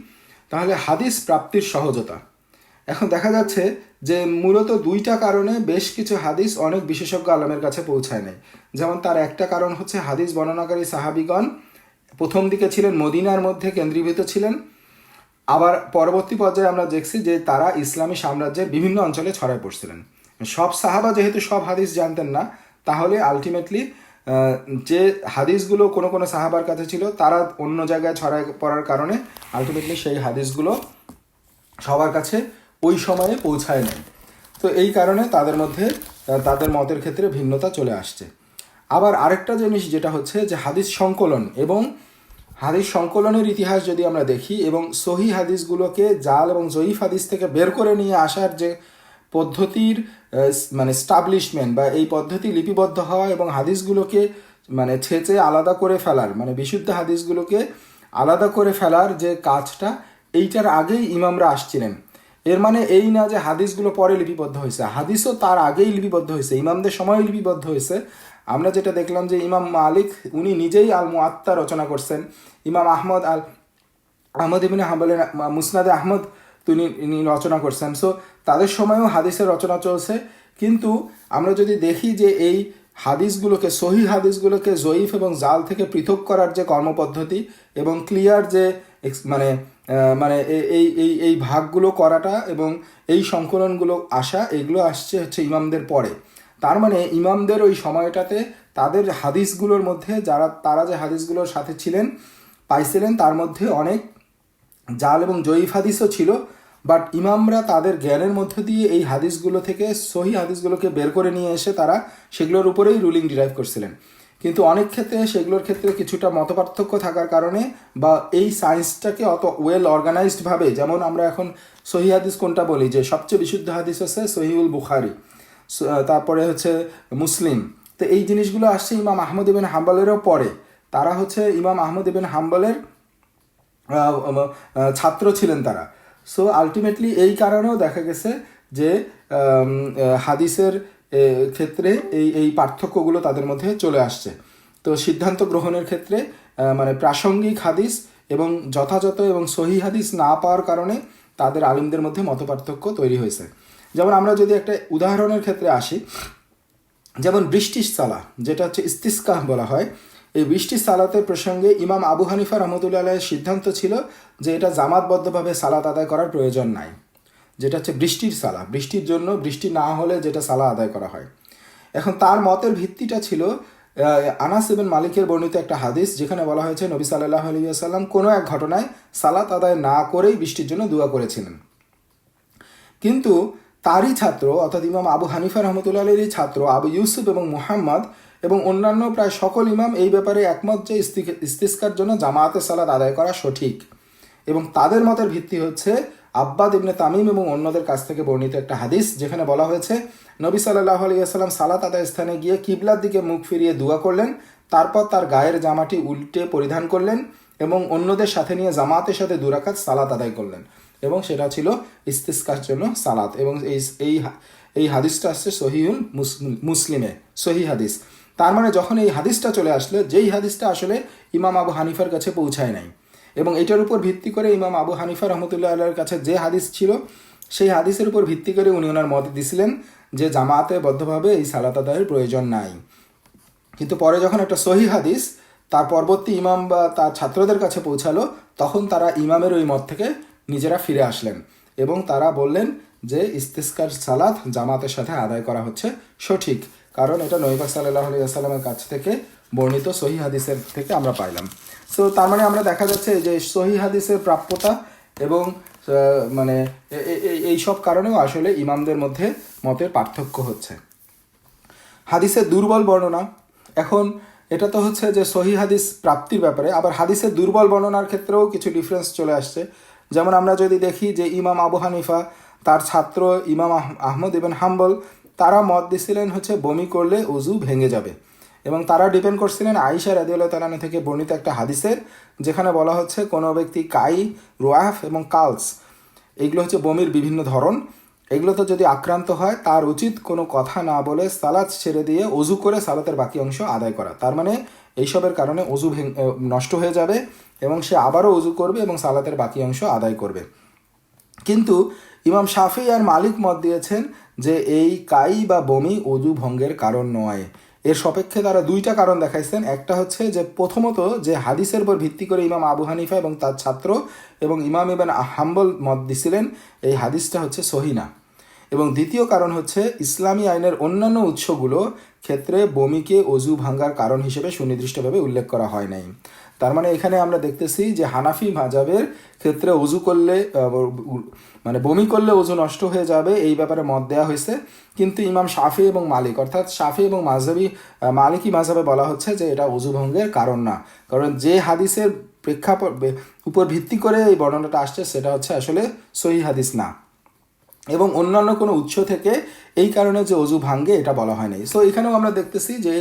A: তাহলে হাদিস প্রাপ্তির সহজতা। এখন দেখা যাচ্ছে যে মূলত 2টা কারণে বেশ কিছু হাদিস অনেক বিশেষজ্ঞ আলেমের কাছে পৌঁছায় নাই। যেমন তার একটা কারণ হচ্ছে হাদিস বর্ণনাকারী সাহাবিগণ প্রথম দিকে ছিলেন মদিনার মধ্যে কেন্দ্রীভূত ছিলেন, আবার পরবর্তী পর্যায়ে আমরা দেখছি যে তারা ইসলামী সাম্রাজ্যের বিভিন্ন অঞ্চলে ছড়ায় পড়ছিলেন। সব সাহাবা যেহেতু সব হাদিস জানতেন না, তাহলে আলটিমেটলি যে হাদিসগুলো কোনো কোনো সাহাবার কাছে ছিল তারা অন্য জায়গায় ছড়ায় পড়ার কারণে আলটিমেটলি সেই হাদিসগুলো সবার কাছে ওই সময়ে পৌঁছায় নাই। তো এই কারণে তাদের মধ্যে তাদের মতের ক্ষেত্রে ভিন্নতা চলে আসছে। আবার আরেকটা জিনিস যেটা হচ্ছে যে হাদিস সংকলন এবং হাদিস সংকলনের ইতিহাস যদি আমরা দেখি এবং সহি হাদিসগুলোকে জাল এবং জয়ীফ হাদিস থেকে বের করে নিয়ে আসার যে পদ্ধতির মানে স্টাবলিশমেন্ট বা এই পদ্ধতি লিপিবদ্ধ হওয়া এবং হাদিসগুলোকে মানে ছেঁচে আলাদা করে ফেলার, মানে বিশুদ্ধ হাদিসগুলোকে আলাদা করে ফেলার যে কাজটা, এইটার আগেই ইমামরা আসছিলেন। এর মানে এই না যে হাদিসগুলো পরে লিপিবদ্ধ হয়েছে, হাদিসও তার আগেই লিপিবদ্ধ হয়েছে, ইমামদের সময় লিপিবদ্ধ হয়েছে। আমরা যেটা দেখলাম যে ইমাম মালিক উনি নিজেই আল মুআত্তা রচনা করছেন, ইমাম আহমদ ইবনে হাম্বলের মুসনাদে আহমদ তিনি রচনা করছেন। সো তাদের সময়ও হাদিসের রচনা চলছে। কিন্তু আমরা যদি দেখি যে এই হাদিসগুলোকে, সহি হাদিসগুলোকে জয়ীফ এবং জাল থেকে পৃথক করার যে কর্মপদ্ধতি এবং ক্লিয়ার যে মানে মানে এই এই এই ভাগগুলো করাটা এবং এই সংকলনগুলো আসা, এগুলো আসছে হচ্ছে ইমামদের পরে। তার মানে ইমামদের ওই সময়টাতে তাদের হাদিসগুলোর মধ্যে তারা যে হাদিসগুলোর সাথে ছিলেন পাইছিলেন, তার মধ্যে অনেক জাল এবং জয়ীফ হাদিসও ছিল, বাট ইমামরা তাদের জ্ঞানের মধ্য দিয়ে এই হাদিসগুলো থেকে সহি হাদিসগুলোকে বের করে নিয়ে এসে তারা সেগুলোর উপরেই রুলিং ডিরাইভ করছিলেন। কিন্তু অনেক ক্ষেত্রে সেগুলোর ক্ষেত্রে কিছুটা মতপার্থক্য থাকার কারণে বা এই সায়েন্সটাকে অত ওয়েল অর্গানাইজডভাবে, যেমন আমরা এখন সহি হাদিস কোনটা বলি যে সবচেয়ে বিশুদ্ধ হাদিস হচ্ছে সহিউল বুখারি, তারপরে হচ্ছে মুসলিম। তো এই জিনিসগুলো আসছে ইমাম আহমদ ইবনে হাম্বলেরও পরে। তারা হচ্ছে ইমাম আহমদ ইবনে হাম্বলের ছাত্র ছিলেন তারা। সো আলটিমেটলি এই কারণেও দেখা গেছে যে হাদিসের ক্ষেত্রে এই পার্থক্যগুলো তাদের মধ্যে চলে আসছে। তো সিদ্ধান্ত গ্রহণের ক্ষেত্রে মানে প্রাসঙ্গিক হাদিস এবং যথাযথ এবং সহি হাদিস না পাওয়ার কারণে তাদের আলিমদের মধ্যে মতপার্থক্য তৈরি হয়েছে। যেমন আমরা যদি একটা উদাহরণের ক্ষেত্রে আসি, যেমন বৃষ্টির সালা, যেটা হচ্ছে ইস্তিসকাহ বলা হয়, এই বৃষ্টির সালাতের প্রসঙ্গে ইমাম আবু হানিফা রহমতুল্লাহ আলাইহির সিদ্ধান্ত ছিল যে এটা জামাতবদ্ধভাবে সালাত আদায় করার প্রয়োজন নাই, যেটা হচ্ছে বৃষ্টির সালা, বৃষ্টির জন্য বৃষ্টি না হলে যেটা সালা আদায় করা হয়। এখন তার মতের ভিত্তিটা ছিল আনাস ইবনে মালিকের বর্ণিত একটা হাদিস, যেখানে বলা হয়েছে নবী সাল্লাল্লাহু আলাইহি ওয়াসাল্লাম কোনো এক ঘটনায় সালাত আদায় না করেই বৃষ্টির জন্য দোয়া করেছিলেন। কিন্তু তারই ছাত্র অর্থাৎ ইমাম আবু হানিফা রহমতুল্লাহ আলাইহির ছাত্র আবু ইউসুফ এবং মুহাম্মদ এবং অন্যান্য প্রায় সকল ইমাম এই ব্যাপারে একমত যে ইস্তিসকার জন্য জামায়াতে সালাত আদায় করা সঠিক, এবং তাদের মতের ভিত্তি হচ্ছে আব্বাদ ইবনে তামিম এবং অন্যদের কাছ থেকে বর্ণিত একটা হাদিস, যেখানে বলা হয়েছে নবী সাল্লাল্লাহু আলাইহি ওয়াসাল্লাম সালাত আদায় স্থানে গিয়ে কিবলার দিকে মুখ ফিরিয়ে দোয়া করলেন, তারপর তার গায়ের জামাটি উল্টে পরিধান করলেন এবং অন্যদের সাথে নিয়ে জামাতের সাথে দুরাকাত সালাত আদায় করলেন, এবং সেটা ছিল ইস্তিসকার জন্য সালাত। এবং এই হাদিসটা আসছে সহিহুল মুসলিমে, সহি হাদিস। তার মানে যখন এই হাদিসটা চলে আসলো, যেই হাদিসটা আসলে ইমাম আবু হানিফার কাছে পৌঁছায় নাই, এবং এটার উপর ভিত্তি করে ইমাম আবু হানিফা রহমতুল্লাহ আল্লাহর কাছে যে হাদিস ছিল, সেই হাদিসের উপর ভিত্তি করে উনি ওনার মত দিছিলেন যে জামাতে বদ্ধভাবে এই সালাত আদায়ের প্রয়োজন নাই। কিন্তু পরে যখন একটা সহি হাদিস তার পরবর্তী ইমাম বা তার ছাত্রদের কাছে পৌঁছালো, তখন তারা ইমামের ওই মত থেকে নিজেরা ফিরে আসলেন এবং তারা বললেন যে ইস্তিসকার সালাত জামাতের সাথে আদায় করা হচ্ছে সঠিক, কারণ এটা নবী পাক সাল্লাল্লাহু আলাইহি ওয়াসাল্লামের কাছ থেকে বর্ণিত সহি হাদিসের থেকে আমরা পাইলাম। সো তার মানে আমরা দেখা যাচ্ছে যে সহি হাদিসের প্রাপ্যতা এবং মানে এই সব কারণেও আসলে ইমামদের মধ্যে মতের পার্থক্য হচ্ছে। হাদিসের দুর্বল বর্ণনা, এখন এটা তো হচ্ছে যে সহি হাদিস প্রাপ্তির ব্যাপারে, আবার হাদিসের দুর্বল বর্ণনার ক্ষেত্রেও কিছু ডিফারেন্স চলে আসছে। যেমন আমরা যদি দেখি যে ইমাম আবু হানিফা, তার ছাত্র ইমাম আহমদ ইবনে হাম্বল, তারা মত দিছিলেন হচ্ছে বমি করলে ওযু ভেঙে যাবে, এবং তারা ডিপেন্ড করছিলেন আয়েশা রাদিয়াল্লাহু তাআলা থেকে বর্ণিত একটা হাদিসের, যেখানে বলা হচ্ছে কোনো ব্যক্তি কাই, রোয়াফ এবং কালস, এগুলো হচ্ছে বমির বিভিন্ন ধরন, এগুলোতে যদি আক্রান্ত হয় তার উচিত কোনো কথা না বলে সালাত ছেড়ে দিয়ে ওযু করে সালাতের বাকি অংশ আদায় করা। তার মানে এইসবের কারণে ওযু নষ্ট হয়ে যাবে এবং সে আবারও ওযু করবে এবং সালাতের বাকি অংশ আদায় করবে। কিন্তু ইমাম শাফি আর মালিক মত দিয়েছেন যে এই কাই বা বমি ওযু ভঙ্গের কারণ নয়। এর সপক্ষে তারা দুইটা কারণ দেখাইছেন। একটা হচ্ছে যে প্রথমত যে হাদিসের উপর ভিত্তি করে ইমাম আবু হানিফা এবং তার ছাত্র এবং ইমাম ইবনে হাম্বল মত দিছিলেন এই হাদিসটা হচ্ছে সহি না, এবং দ্বিতীয় কারণ হচ্ছে ইসলামী আইনের অন্যান্য উৎসগুলো ক্ষেত্রে বমিকে ওযু ভাঙ্গার কারণ হিসেবে সুনির্দিষ্টভাবে উল্লেখ করা হয় নাই। তার মানে এখানে আমরা দেখতেছি যে হানাফি মাযহাবের ক্ষেত্রে ওযু করলে মানে বমি করলে ওযু নষ্ট হয়ে যাবে এই ব্যাপারে মত দেওয়া হয়েছে, কিন্তু ইমাম শাফি এবং মালিক অর্থাৎ শাফি এবং মালিকি মাযহাবে বলা হচ্ছে যে এটা ওযু ভঙ্গের কারণ না, কারণ যে হাদিসের প্রেক্ষাপট উপর ভিত্তি করে এই বর্ণনাটা আসছে সেটা হচ্ছে আসলে সহিহ হাদিস না, এবং অন্যান্য কোনো উৎস থেকে এই কারণে যে ওযু ভাঙ্গে এটা বলা হয় নাই। সো এখানেও আমরা দেখতেছি যে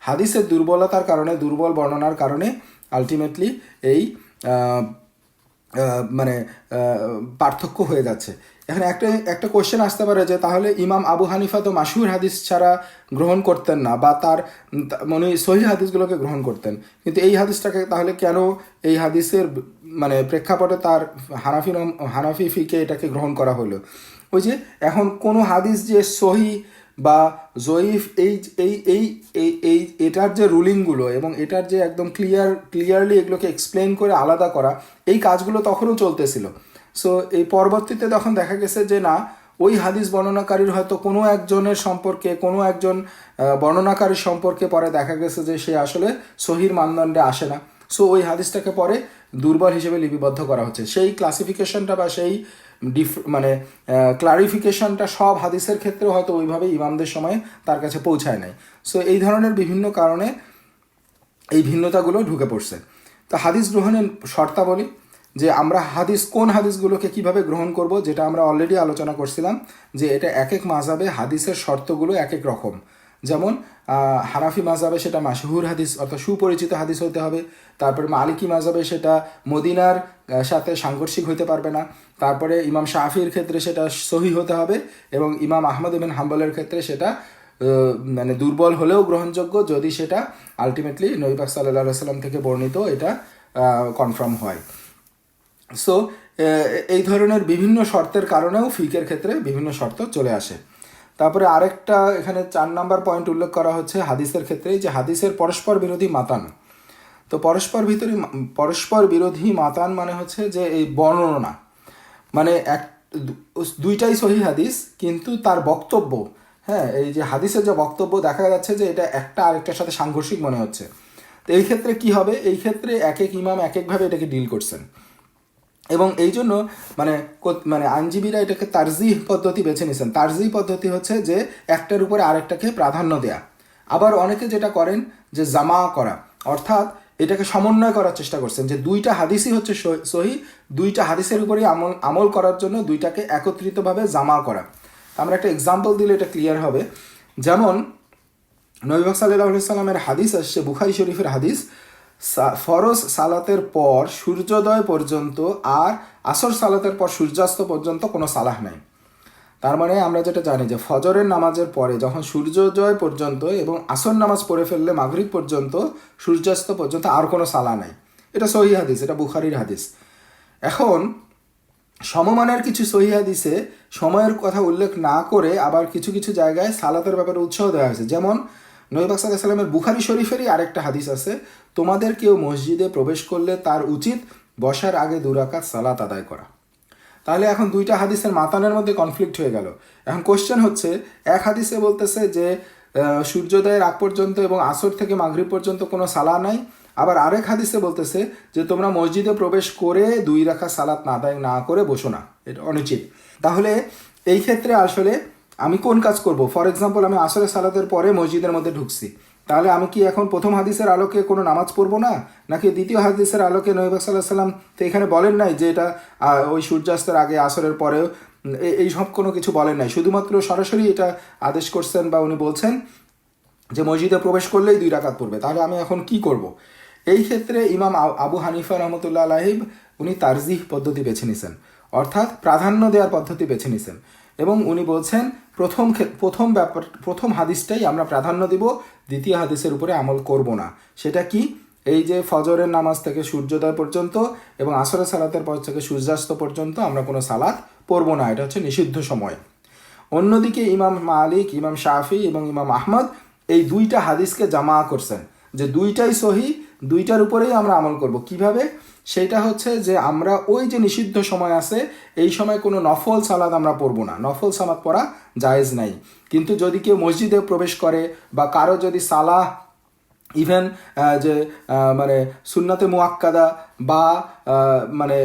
A: হাদিসের দুর্বলতার কারণে, দুর্বল বর্ণনার কারণে আলটিমেটলি এই মানে পার্থক্য হয়ে যাচ্ছে। এখানে একটা কোশ্চেন আসতে পারে যে তাহলে ইমাম আবু হানিফা তো মাশহুর হাদিস ছাড়া গ্রহণ করতেন না, বা তার মানে সহিহ হাদিসগুলোকে গ্রহণ করতেন, কিন্তু এই হাদিসটাকে তাহলে কেন এই হাদিসের মানে প্রেক্ষাপটে তার হানাফি ফিকে এটাকে গ্রহণ করা হলো? ওই যে এখন কোনো হাদিস যে সহি বা জয়ীফ এই এই এই এই এই এটার যে রুলিংগুলো এবং এটার যে একদম ক্লিয়ারলি এগুলোকে এক্সপ্লেন করে আলাদা করা, এই কাজগুলো তখনও চলতেছিল। সো এই পরবর্তীতে তখন দেখা গেছে যে না, ওই হাদিস বর্ণনাকারীর হয়তো কোনো একজনের সম্পর্কে, কোনো একজন বর্ণনাকারীর সম্পর্কে পরে দেখা গেছে যে সে আসলে সহির মানদণ্ডে আসে না, সো ওই হাদিসটাকে পরে দুর্বল হিসেবে লিপিবদ্ধ করা হচ্ছে। সেই ক্লাসিফিকেশনটা বা সেই মানে ক্লারিফিকেশনটা সব হাদিসের ক্ষেত্রেও হয়তো ওইভাবে ইমামদের সময় তার কাছে পৌঁছায় নাই। সো এই ধরনের বিভিন্ন কারণে এই ভিন্নতাগুলো ঢুকে পড়ছে। তো হাদিস গ্রহণের শর্তাবলী, যে আমরা কোন হাদিসগুলোকে কিভাবে গ্রহণ করব, যেটা আমরা অলরেডি আলোচনা করছিলাম যে এটা এক এক মাযহাবে হাদিসের শর্তগুলো এক এক রকম। যেমন হানাফি মাযহাবে সেটা মাশহুর হাদিস অর্থাৎ সুপরিচিত হাদিস হতে হবে, তারপরে মালিকি মাযহাবে সেটা মদিনার সাথে সাংঘর্ষিক হতে পারবে না, তারপরে ইমাম শাফির ক্ষেত্রে সেটা সহিহ হতে হবে, এবং ইমাম আহমদ ইবনে হাম্বলের ক্ষেত্রে সেটা মানে দুর্বল হলেও গ্রহণযোগ্য যদি সেটা আলটিমেটলি নবী পাক সাল্লাল্লাহু আলাইহি সাল্লাম থেকে বর্ণিত এটা কনফার্ম হয়। সো এই ধরনের বিভিন্ন শর্তের কারণেও ফিকের ক্ষেত্রে বিভিন্ন শর্ত চলে আসে। তারপরে আরেকটা এখানে 4 নম্বর পয়েন্ট উল্লেখ করা হচ্ছে হাদিসের ক্ষেত্রে, যে হাদিসের পরস্পর বিরোধী মাতান। তো পরস্পর বিরোধী মাতান মানে হচ্ছে যে এই বর্ণনা, মানে দুইটাই সহিহ হাদিস কিন্তু তার বক্তব্য, হ্যাঁ, এই যে হাদিসের যে বক্তব্য দেখা যাচ্ছে যে এটা একটা আরেকটার সাথে সাংঘর্ষিক মনে হচ্ছে। তো এই ক্ষেত্রে কি হবে, এই ক্ষেত্রে এক এক ইমাম এক একভাবে এটাকে ডিল করছেন, এবং এই জন্য মানে আইনজীবীরা এটাকে তারজিহ পদ্ধতি বেছে নিয়েছেন। তারজিহ পদ্ধতি হচ্ছে যে একটার উপরে আরেকটাকে প্রাধান্য দেয়া। আবার অনেকে যেটা করেন যে জামা করা, অর্থাৎ এটাকে সমন্বয় করার চেষ্টা করছেন, যে দুইটা হাদিসই হচ্ছে সহি, দুইটা হাদিসের উপরেই আমল করার জন্য দুইটাকে একত্রিতভাবে জামা করা। আমরা একটা এক্সাম্পল দিলে এটা ক্লিয়ার হবে। যেমন নবী পাক সাল্লাল্লাহু আলাইহি সাল্লামের হাদিস আসছে, বুখারী শরীফের হাদিস, ফরজ সালাতের পর সূর্যোদয় পর্যন্ত আর আসর সালাতের পর সূর্যাস্ত পর্যন্ত কোনো সালাহ নাই। তার মানে আমরা যেটা জানি যে ফজরের নামাজের পরে যখন সূর্যোদয় পর্যন্ত এবং আসর নামাজ পড়ে ফেললে মাগরিব পর্যন্ত সূর্যাস্ত পর্যন্ত আর কোনো সালাহ নাই। এটা সহিহ হাদিস, এটা বুখারীর হাদিস। এখন সমমানের কিছু সহিহ হাদিসে সময়ের কথা উল্লেখ না করে আবার কিছু কিছু জায়গায় সালাতের ব্যাপারে উৎসাহ দেওয়া হয়েছে। যেমন নবী পাক সাল্লাল্লাহু আলাইহি সাল্লামের বুখারী শরীফেরই আরেকটা হাদিস আছে, তোমাদের কেউ মসজিদে প্রবেশ করলে তার উচিত বসার আগে 2 রাকাত সালাত আদায় করা। তাহলে এখন দুইটা হাদিসের মাতানের মধ্যে কনফ্লিক্ট হয়ে গেল। এখন কোশ্চেন হচ্ছে, এক হাদিসে বলতেছে যে সূর্যোদয়ের আগ পর্যন্ত এবং আসর থেকে মাগরিব পর্যন্ত কোনো সালাহ নাই, আবার আরেক হাদিসে বলতেছে যে তোমরা মসজিদে প্রবেশ করে 2 রাকাত সালাত আদায় না করে বসো না, এটা অনুচিত। তাহলে এই ক্ষেত্রে আসলে আমি কোন কাজ করব? ফর এক্সাম্পল, আমি আসরের সালাতের পরে মসজিদের মধ্যে ঢুকছি, তাহলে আমি কি এখন প্রথম হাদিসের আলোকে কোনো নামাজ পড়বো না, নাকি দ্বিতীয় হাদিসের আলোকে? নবী পাক সাল্লাল্লাহু আলাইহি সাল্লাম তো এখানে বলেন নাই যে এটা ওই সূর্যাস্তের আগে আসরের পরেও, এই সব কোনো কিছু বলেন নাই, শুধুমাত্র সরাসরি এটা আদেশ করছেন বা উনি বলছেন যে মসজিদে প্রবেশ করলেই 2 রাকাত পড়বে। তাহলে আমি এখন কি করব? এই ক্ষেত্রে ইমাম আবু হানিফা রহমতুল্লাহ আলাইহি উনি তারজিহ পদ্ধতি বেছে নিছেন, অর্থাৎ প্রাধান্য দেওয়ার পদ্ধতি বেছে নিছেন, এবং উনি বলছেন প্রথম হাদিসটাই আমরা প্রাধান্য দিব, দ্বিতীয় হাদিসের উপরে আমল করব না। সেটা কি? এই যে ফজরের নামাজ থেকে সূর্যোদয় পর্যন্ত এবং আসরের সালাতের পর থেকে সূর্যাস্ত পর্যন্ত আমরা কোনো সালাত পড়ব না, এটা হচ্ছে নিষিদ্ধ সময়। অন্যদিকে ইমাম মালিক, ইমাম শাফি এবং ইমাম আহমদ এই দুইটা হাদিসকে জামা করছেন, যে দুইটাই সহি, দুইটার উপরেই আমরা আমল করব। কিভাবে? সেটা হচ্ছে যে আমরা ওই যে নিষিদ্ধ সময় আছে, এই সময় কোনো নফল সালাত আমরা পড়বো না, নফল সালাত পড়া জায়েজ নাই। কিন্তু যদি কেউ মসজিদে প্রবেশ করে বা কারো যদি সালাহ ইভেন যে মানে সুন্নাতে মুআক্কাদা বা মানে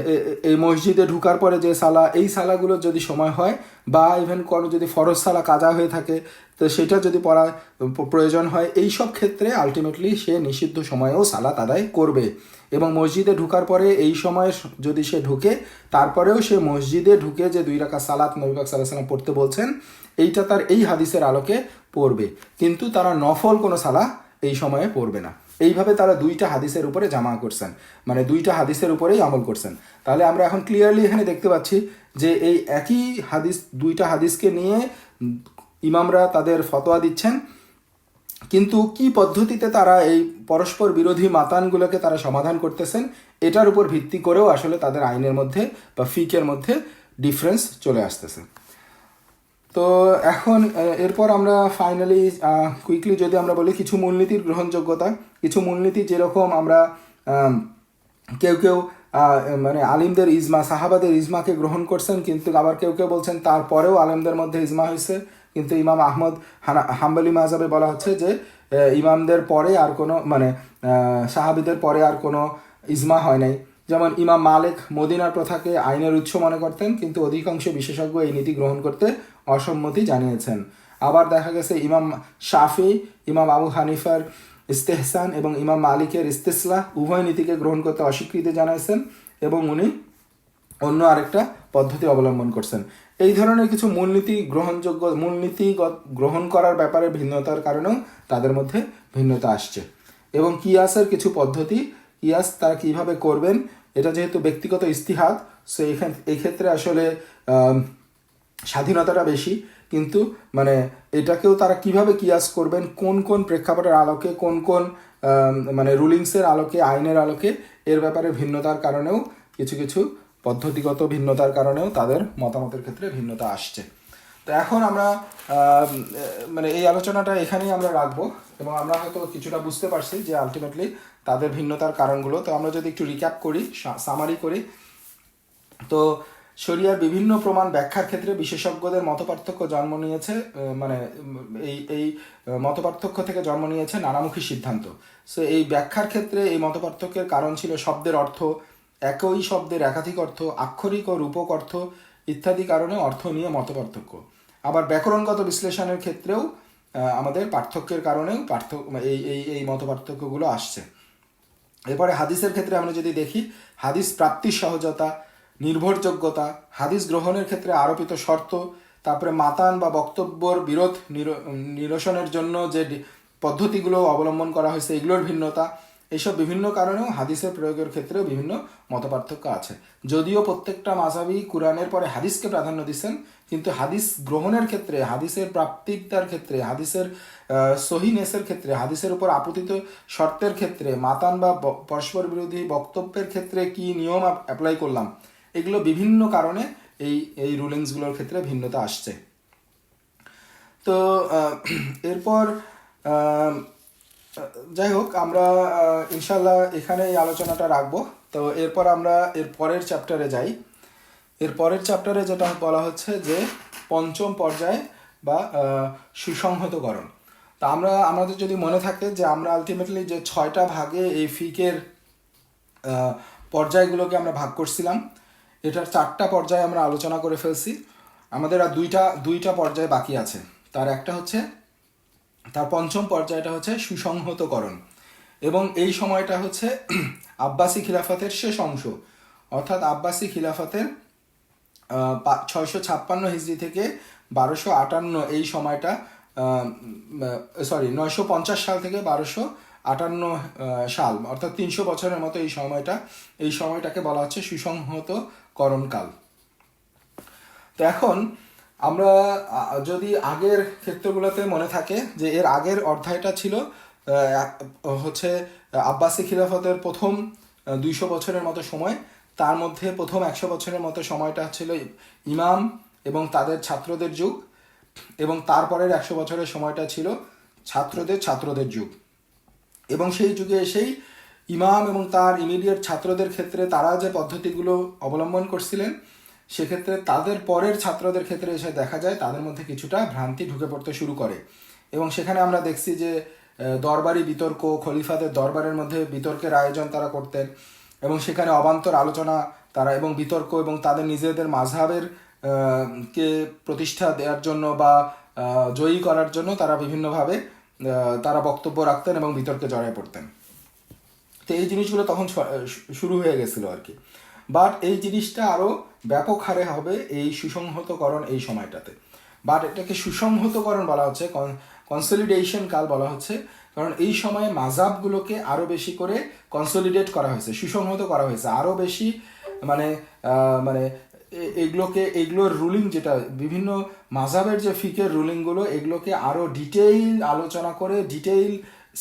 A: এই মসজিদে ঢুকার পরে যে সালা, এই সালাগুলোর যদি সময় হয়, বা ইভেন কোনো যদি ফরজ সালা কাজা হয়ে থাকে তো সেটা যদি পড়া প্রয়োজন হয়, এই সব ক্ষেত্রে আলটিমেটলি সে নিষিদ্ধ সময়েও সালাত আদায় করবে। এবং মসজিদে ঢুকার পরে এই সময়ে যদি সে ঢুকে, তারপরেও সে মসজিদে ঢুকে যে 2 রাকাত সালাত নবী পাক সাল্লাল্লাহু আলাইহি ওয়াসাল্লাম পড়তে বলছেন, এইটা তার এই হাদিসের আলোকে পড়বে, কিন্তু তারা নফল কোনো সালাহ এই সময়ে পড়বে না। এইভাবে তারা দুইটা হাদিসের উপরে জামা করছেন, মানে দুইটা হাদিসের উপরেই আমল করছেন। তাহলে আমরা এখন ক্লিয়ারলি এখানে দেখতে পাচ্ছি যে এই একই হাদিস, দুইটা হাদিসকে নিয়ে ইমামরা তাদের ফতোয়া দিচ্ছেন, কিন্তু কি পদ্ধতিতে তারা এই পরস্পর বিরোধী মাতানগুলোকে তারা সমাধান করতেছেন, এটার উপর ভিত্তি করেও আসলে তাদের আইনের মধ্যে বা ফিকের মধ্যে ডিফারেন্স চলে আসতেছে। তো এখন এরপর আমরা ফাইনালি কুইকলি যদি আমরা বলি কিছু মূলনীতির গ্রহণযোগ্যতা, কিছু মূলনীতি যেরকম আমরা কেউ কেউ মানে আলিমদের ইজমা, সাহাবাদের ইজমাকে গ্রহণ করছেন, কিন্তু আবার কেউ কেউ বলছেন তারপরেও আলেমদের মধ্যে ইজমা হয়েছে, কিন্তু ইমাম আহমদ হাম্বলি মাযহাবে বলা হচ্ছে যে ইমামদের পরে আর কোনো মানে সাহাবিদের পরে আর কোনো ইজমা হয় নাই। যেমন ইমাম মালিক মদিনার প্রথাকে আইনের উৎস মনে করতেন, কিন্তু অধিকাংশ বিশেষজ্ঞ এই নীতি গ্রহণ করতে অসম্মতি জানিয়েছেন। আবার দেখা গেছে ইমাম শাফি, ইমাম আবু হানিফার ইস্তেহসান এবং ইমাম মালিকের ইস্তেসলাহ উভয় নীতিকে গ্রহণ করতে অস্বীকৃতি জানাইছেন, এবং উনি অন্য আরেকটা পদ্ধতি অবলম্বন করছেন। এই ধরনের কিছু মূলনীতি গ্রহণ করার ব্যাপারে ভিন্নতার কারণেও তাদের মধ্যে ভিন্নতা আসছে। এবং কিয়াসের কিছু পদ্ধতি, কিয়াস তারা কিভাবে করবেন, এটা যেহেতু ব্যক্তিগত ইস্তিহাদ, সো এই ক্ষেত্রে আসলে স্বাধীনতাটা বেশি, কিন্তু মানে এটাকেও তারা কিভাবে কিয়াস করবেন, কোন কোন প্রেক্ষাপটের আলোকে, কোন কোন মানে রুলিংসের আলোকে, আইনের আলোকে, এর ব্যাপারে ভিন্নতার কারণেও কিছু কিছু পদ্ধতিগত ভিন্নতার কারণেও তাদের মতামতের ক্ষেত্রে ভিন্নতা আসছে। তো এখন আমরা মানে এই আলোচনাটা এখানেই আমরা রাখবো, এবং আমরা হয়তো কিছুটা বুঝতে পারছি যে আলটিমেটলি তাদের ভিন্নতার কারণগুলো। তো আমরা যদি একটু রিক্যাপ করি, সামারি করি, তো শরিয়ার বিভিন্ন প্রমাণ ব্যাখ্যার ক্ষেত্রে বিশেষজ্ঞদের মতপার্থক্য জন্ম নিয়েছে, মানে এই মতপার্থক্য থেকে জন্ম নিয়েছে নানামুখী সিদ্ধান্ত। সো এই ব্যাখ্যার ক্ষেত্রে এই মতপার্থক্যের কারণ ছিল শব্দের অর্থ, একই শব্দের একাধিক অর্থ, আক্ষরিক ও রূপক অর্থ ইত্যাদি কারণে অর্থ নিয়ে মতপার্থক্য। আবার ব্যাকরণগত বিশ্লেষণের ক্ষেত্রেও আমাদের পার্থক্যের কারণেও এই মতপার্থক্যগুলো আসছে। এরপরে হাদিসের ক্ষেত্রে আমরা যদি দেখি, হাদিস প্রাপ্তির সহজতা, নির্ভরযোগ্যতা, হাদিস গ্রহণের ক্ষেত্রে আরোপিত শর্ত, তারপরে মাতান বা বক্তব্যর বিরোধ নিরসনের জন্য যে পদ্ধতিগুলো অবলম্বন করা হয়েছে এগুলোর ভিন্নতা, এইসব বিভিন্ন কারণেও হাদিসের প্রয়োগের ক্ষেত্রেও বিভিন্ন মতপার্থক্য আছে। যদিও প্রত্যেকটা মাযহাবী কুরআনের পরে হাদিসকে প্রাধান্য দিচ্ছেন, কিন্তু হাদিস গ্রহণের ক্ষেত্রে, হাদিসের প্রাপ্তিতার ক্ষেত্রে, হাদিসের সহিনেসের ক্ষেত্রে, হাদিসের উপর আপতিত শর্তের ক্ষেত্রে, মাতান বা পরস্পর বিরোধী বক্তব্যের ক্ষেত্রে কি নিয়ম অ্যাপ্লাই করলাম, এগুলো বিভিন্ন কারণে এই রুলিংসগুলোর ক্ষেত্রে ভিন্নতা আসছে। তো এরপর যাই হোক, আমরা ইনশাল্লাহ এখানে এই আলোচনাটা রাখবো। তো এরপর আমরা এর পরের চ্যাপ্টারে যাই। এর পরের চ্যাপ্টারে যেটা বলা হচ্ছে যে পঞ্চম পর্যায় বা সুসংহতকরণ। তা আমাদের যদি মনে থাকে যে আমরা আলটিমেটলি যে 6টা ভাগে এই ফিকের পর্যায়গুলোকে আমরা ভাগ করছিলাম, এটার 4টা পর্যায়ে আমরা আলোচনা করে ফেলছি। আমাদের আর দুইটা পর্যায় বাকি আছে। তার পঞ্চম পর্যায়টা হচ্ছে সুসংহতকরণ, এবং এই সময়টা হচ্ছে আব্বাসি খিলাফতের শেষ অংশ, অর্থাৎ আব্বাসি খিলাফতের 656 হিজরি থেকে 1258 এই সময়টা, 950 সাল থেকে 1258 সাল, অর্থাৎ 300 বছরের মতো এই সময়টাকে বলা হচ্ছে সুসংহতকরণকাল। তো এখন আমরা যদি আগের ক্ষেত্রগুলোতে মনে থাকে যে এর আগের অধ্যায়টা ছিল হচ্ছে আব্বাসি খিলাফতের প্রথম 200 বছরের মতো সময়, তার মধ্যে প্রথম 100 বছরের মতো সময়টা ছিল ইমাম এবং তাদের ছাত্রদের যুগ, এবং তারপরের 100 বছরের সময়টা ছিল ছাত্রদের যুগ। এবং সেই যুগে এসেই ইমাম এবং তার ইমিডিয়েট ছাত্রদের ক্ষেত্রে তারা যে পদ্ধতিগুলো অবলম্বন করছিলেন, সেক্ষেত্রে তাদের পরের ছাত্রদের ক্ষেত্রে এসে দেখা যায় তাদের মধ্যে কিছুটা ভ্রান্তি ঢুকে পড়তে শুরু করে। এবং সেখানে আমরা দেখছি যে দরবারি বিতর্ক, খলিফাদের দরবারের মধ্যে বিতর্কের আয়োজন তারা করতেন, এবং সেখানে অবান্তর আলোচনা তারা এবং বিতর্ক এবং তাদের নিজেদের মাযহাবের কে প্রতিষ্ঠা দেওয়ার জন্য বা জয়ী করার জন্য তারা বিভিন্নভাবে তারা বক্তব্য রাখতেন এবং বিতর্কে জড়ায় পড়তেন। তো এই জিনিসগুলো তখন শুরু হয়ে গেছিলো আর কি। বাট এই জিনিসটা আরও ব্যাপক হারে হবে এই সুসংহতকরণ এই সময়টাতে। বাট এটাকে সুসংহতকরণ বলা হচ্ছে, কনসলিডেশন কাল বলা হচ্ছে, কারণ এই সময়ে মাযহাবগুলোকে আরও বেশি করে কনসলিডেট করা হয়েছে, সুসংহত করা হয়েছে আরও বেশি, মানে এগুলোর রুলিং, যেটা বিভিন্ন মাযহাবের যে ফিকের রুলিংগুলো, এগুলোকে আরও ডিটেইল আলোচনা করে ডিটেইল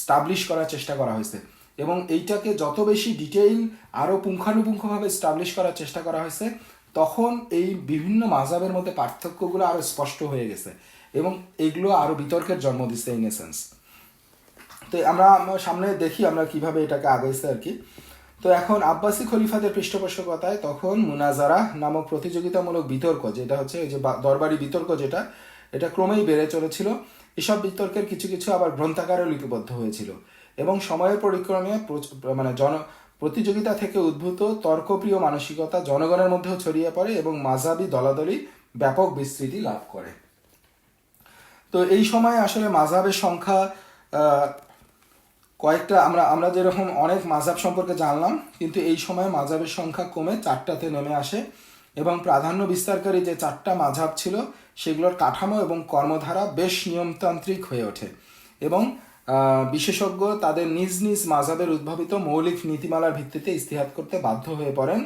A: স্টাবলিশ করার চেষ্টা করা হয়েছে। এবং এইটাকে যত বেশি ডিটেইল আরও পুঙ্খানুপুঙ্খভাবে স্টাবলিশ করার চেষ্টা করা হয়েছে, তখন এই বিভিন্ন মাযহাবের মধ্যে পার্থক্যগুলো আরও স্পষ্ট হয়ে গেছে, এবং এইগুলো আরও বিতর্কের জন্ম দিচ্ছে ইন এ সেন্স। তো আমরা সামনে দেখি আমরা কিভাবে এটাকে আগাইছে আর কি। তো এখন আব্বাসি খলিফাদের পৃষ্ঠপোষকতায় তখন মুনাজারা নামক প্রতিযোগিতামূলক বিতর্ক, যেটা হচ্ছে যে দরবারি বিতর্ক, এটা ক্রমেই বেড়ে চলেছিল। এসব বিতর্কের কিছু কিছু আবার গ্রন্থাকারে লিপিবদ্ধ হয়েছিল, এবং সময়ের পরিক্রমে প্রতিযোগিতা থেকে উদ্ভূত তর্কপ্রিয় মানসিকতা জনগণের মধ্যেও ছড়িয়ে পড়ে এবং মাযহাবী দলাদলি ব্যাপক বিস্তৃতি লাভ করে। তো এই সময় আসলে মাযহাবের সংখ্যা কয়েকটা আমরা আমরা যেরকম অনেক মাযহাব সম্পর্কে জানলাম, কিন্তু এই সময় মাযহাবের সংখ্যা কমে 4টাতে নেমে আসে এবং প্রাধান্য বিস্তারকারী যে 4টা মাযহাব ছিল সেগুলোর কাঠামো এবং কর্মধারা বেশ নিয়মতান্ত্রিক হয়ে ওঠে এবং বিশেষজ্ঞ তাদের নিজ নিজ মাযহাবের উদ্ভাবিত মৌলিক নীতিমালার ভিত্তিতে ইজতিহাদ করতে বাধ্য হয়ে পড়েন